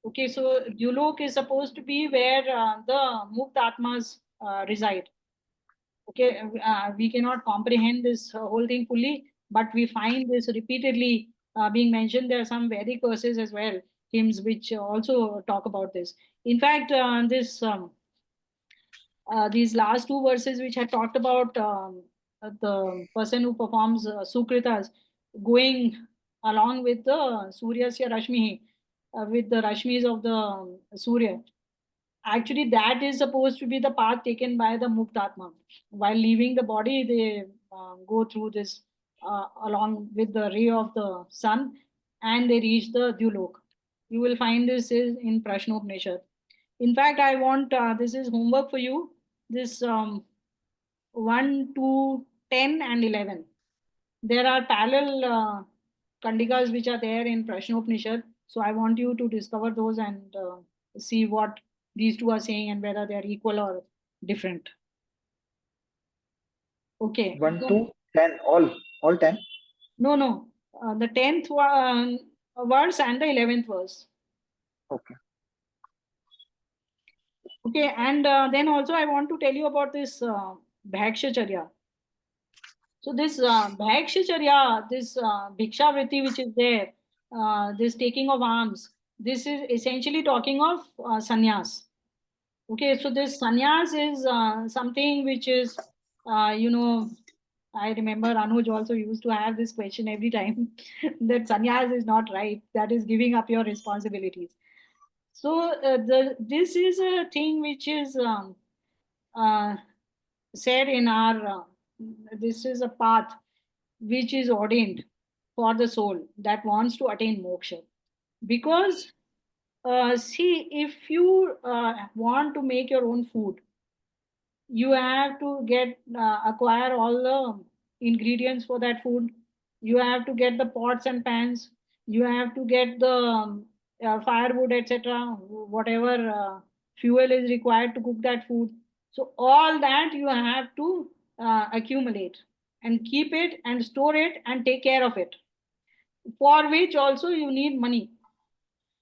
Okay, so Dyulok is supposed to be where the Mukta Atmas reside. Okay, we cannot comprehend this whole thing fully, but we find this repeatedly being mentioned. There are some Vedic verses as well, hymns which also talk about this. In fact, these last two verses which had talked about the person who performs sukritas going along with the suryasya rashmi, with the rashmis of the surya. Actually, that is supposed to be the path taken by the Muktatma. While leaving the body, they go through this along with the ray of the sun, and they reach the Dyulok. You will find this is in Prashnopanishad. In fact, I want this is homework for you. This 1, 2, 10, and 11. There are parallel kandikas which are there in Prashnopanishad. So I want you to discover those and see what these two are saying and whether they are equal or different. Okay. 1 to 10, all 10. No. The 10th verse and the 11th verse. Okay. Okay. And then also I want to tell you about this Bhakshacharya. So this Bhakshacharya, this Bhiksha Vritti which is there, this taking of alms, this is essentially talking of sannyas. Okay, so this sannyas is something which is, I remember Anuj also used to have this question every time that sannyas is not right, that is giving up your responsibilities. So this is a thing which is uh, said in our, this is a path which is ordained for the soul that wants to attain moksha. Because, see, if you want to make your own food, you have to get acquire all the ingredients for that food. You have to get the pots and pans. You have to get the firewood, etc. Whatever fuel is required to cook that food. So all that you have to accumulate and keep it and store it and take care of it, for which also you need money.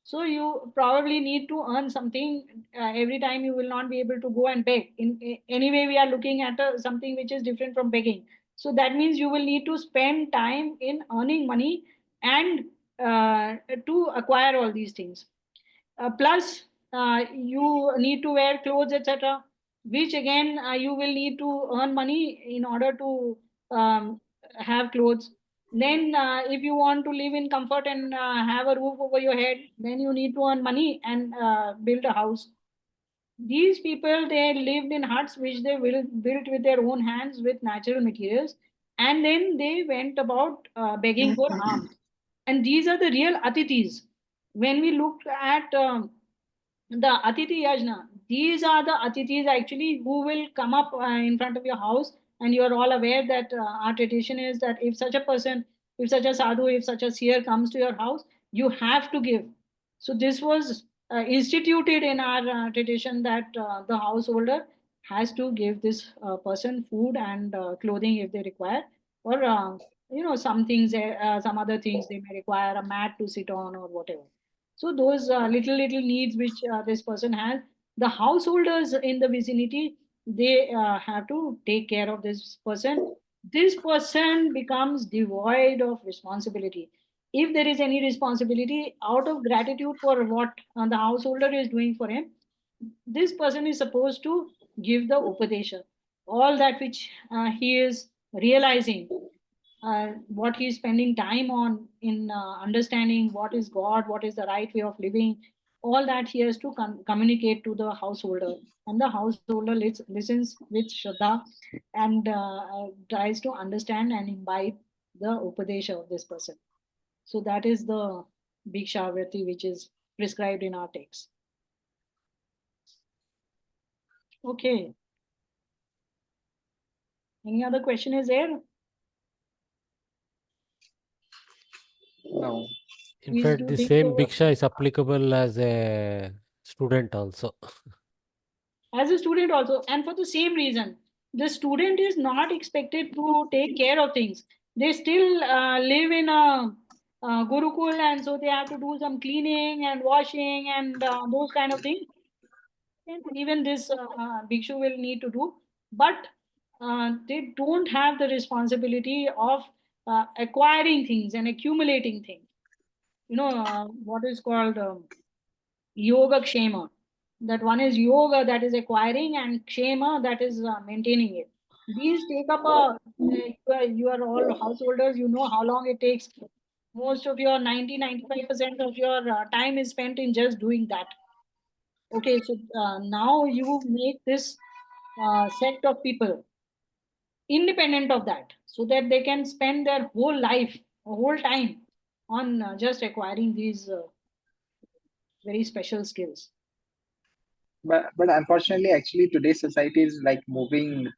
So you probably need to earn something every time. You will not be able to go and beg. Anyway, we are looking at something which is different from begging. So that means you will need to spend time in earning money and to acquire all these things. Plus, you need to wear clothes, etc., which again you will need to earn money in order to have clothes. Then, if you want to live in comfort and have a roof over your head, then you need to earn money and build a house. These people, they lived in huts which they built with their own hands with natural materials, and then they went about begging for alms. And these are the real atithis. When we look at the Atiti Yajna, these are the Atithis actually who will come up in front of your house, and you are all aware that our tradition is that if such a person, if such a sadhu, if such a seer comes to your house, you have to give. So this was instituted in our tradition that the householder has to give this person food and clothing if they require, or some things, some other things they may require a mat to sit on or whatever. So those little needs which this person has, The householders in the vicinity, they have to take care of this person. This person becomes devoid of responsibility. If there is any responsibility, out of gratitude for what the householder is doing for him, this person is supposed to give the upadesha, all that which he is realizing, what he's spending time on in understanding what is God, what is the right way of living, all that he has to communicate to the householder. And the householder listens with Shraddha and tries to understand and imbibe the Upadesha of this person. So that is the Bhikshavrati which is prescribed in our text. Okay. Any other question is there? No. In Please fact, do the think same over. Bhiksha is applicable as a student also. As a student also, and for the same reason, the student is not expected to take care of things. They still live in a gurukul, and so they have to do some cleaning and washing and those kind of things. And even this bhikshu will need to do, but they don't have the responsibility of acquiring things and accumulating things. What is called yoga kshema. That one is yoga, that is acquiring, and kshema, that is maintaining it. These take up you are all householders, you know how long it takes. Most of your 90-95% of your time is spent in just doing that. Okay, so now you make this sect of people independent of that, so that they can spend their whole life, whole time on just acquiring these very special skills. But unfortunately, actually, today's society is like moving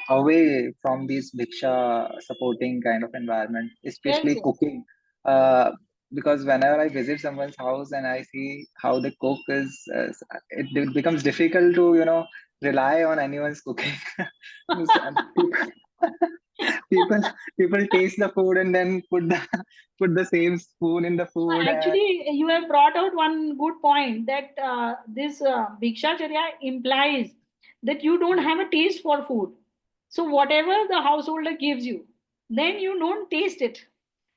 away from this bhiksha supporting kind of environment, Yes, especially yes. cooking. Uh, because whenever I visit someone's house and I see how they cook, it becomes difficult to rely on anyone's cooking. Means, people people taste the food and then put the same spoon in the food. Actually, you have brought out one good point, that this Bhikshacharya implies that you don't have a taste for food. So whatever the householder gives you, then you don't taste it.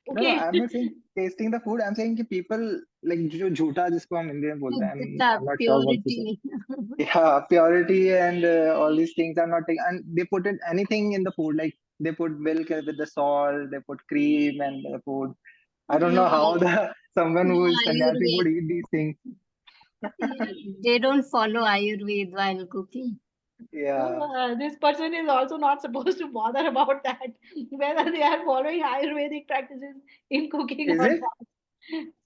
No, Okay. I'm not saying tasting the food. I'm saying कि people like जो झूठा जिसको हम हिंदी में बोलते हैं. शुद्धता, I'm not sure what to say. purity. Yeah, purity and all these things I'm not taking. And they put it anything in the food. Like they put milk with the salt. They put cream and the food. I don't No, know how the someone no who is sannyasi Ayurved. would eat these things. Yeah, they don't follow Ayurved while cooking. So Yeah. this person is also not supposed to bother about that, whether they are following Ayurvedic practices in cooking Is or it? not.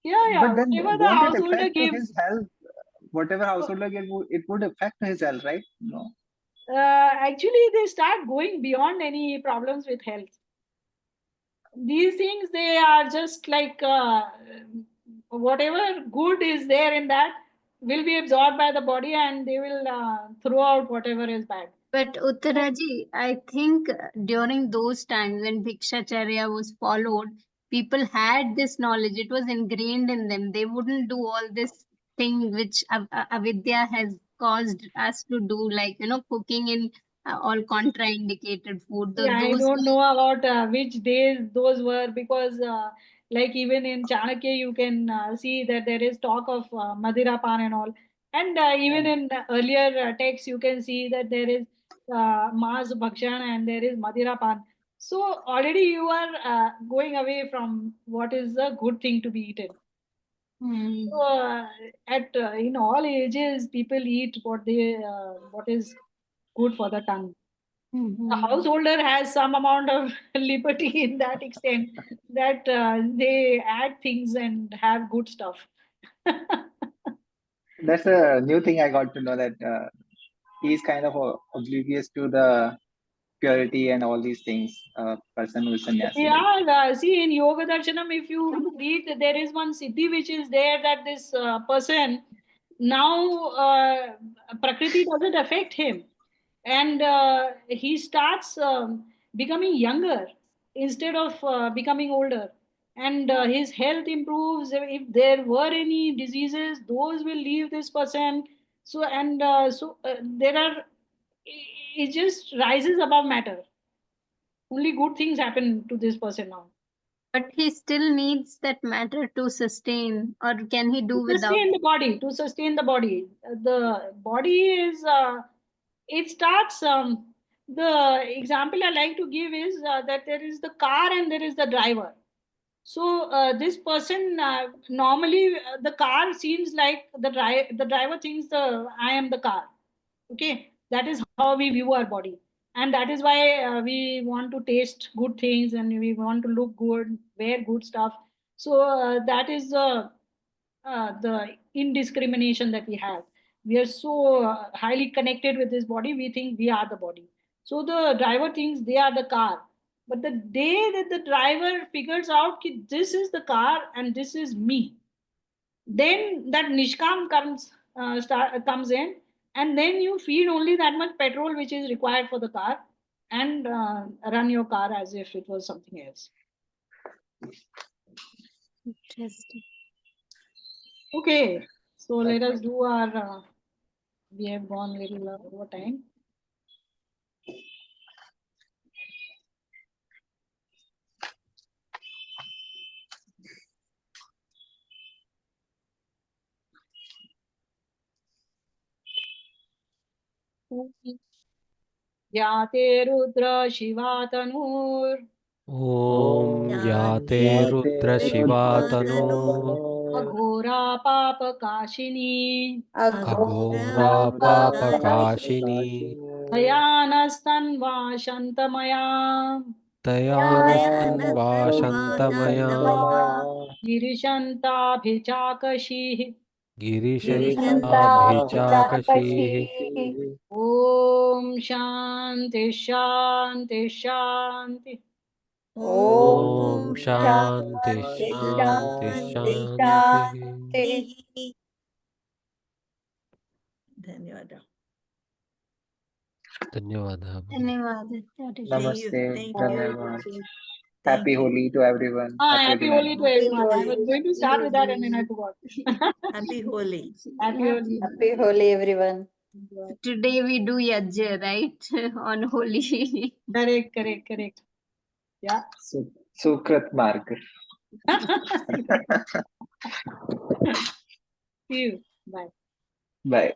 Yeah, yeah. But then Whatever the won't it householder affect to gives. his health? Whatever householder get, it would affect his health, right? No. Actually, they start going beyond any problems with health. These things, they are just like whatever good is there in that will be absorbed by the body, and they will throw out whatever is bad. But Uttaraji, I think during those times when Bhikshacharya was followed, people had this knowledge. It was ingrained in them. They wouldn't do all this thing which avidya has caused us to do, like, cooking in all contraindicated food. Yeah, I Those don't know about which days those were, because like even in Chanakya you can see that there is talk of Madhira Pan and all, and even Yeah. in earlier texts you can see that there is Mas Bhakshan and there is Madhira Pan. So already you are going away from what is a good thing to be eaten. Hmm. So at in all ages people eat what is good for the tongue. The Mhm. householder has some amount of liberty in that extent, that they add things and have good stuff. That's a new thing I got to know that he's kind of oblivious to the purity and all these things. Person who is sannyasi, like. Yeah, see in Yoga Darshanam, if you read, there is one siddhi which is there, that this person now Prakriti doesn't affect him, and he starts becoming younger instead of becoming older, and his health improves. If there were any diseases, those will leave this person So and there are, it just rises above matter. Only good things happen to this person now. But he still needs that matter to sustain, or can he do To without? sustain the body, to sustain the body. The body is, it starts, the example I like to give is that there is the car and there is the driver. So this person, normally the car seems like the driver thinks I am the car. Okay, that is how we view our body, and that is why we want to taste good things and we want to look good, wear good stuff. So that is the indiscrimination that we have. We are so highly connected with this body, we think we are the body. So the driver thinks they are the car. But the day that the driver figures out that this is the car and this is me, then that nishkam comes in, and then you feed only that much petrol which is required for the car, and run your car as if it was something else. Interesting. Okay, so let us do our, we have gone a little over time. याते रुद्र शिवा तनूर ॐ याते रुद्र शिवा तनूः अघोरा पाप काशिनी अघोरा पापकाशिनी भयानस्तन्वा शन्तमया तयानस्तन्वाशन्तमया गिरिशन्ताभिचाकशीः गिरिशन्ताभिचाकशीः ॐ शान्ति शान्ति शान्ति। ॐ शान्ति शान्ति शान्तिः धन्यवाद धन्यवादः धन्यवाद आचार्य। Namaste. Thank Dhanyavad. you. Happy Holi to everyone. Happy Holi to everyone. I Holi. was going to start with that and then I forgot. Happy Holi. Happy Holi. Happy Holi, everyone. Today we do yajna, right? On Holi. Correct. Yeah. Sukrit Marg. See you. Bye. Bye.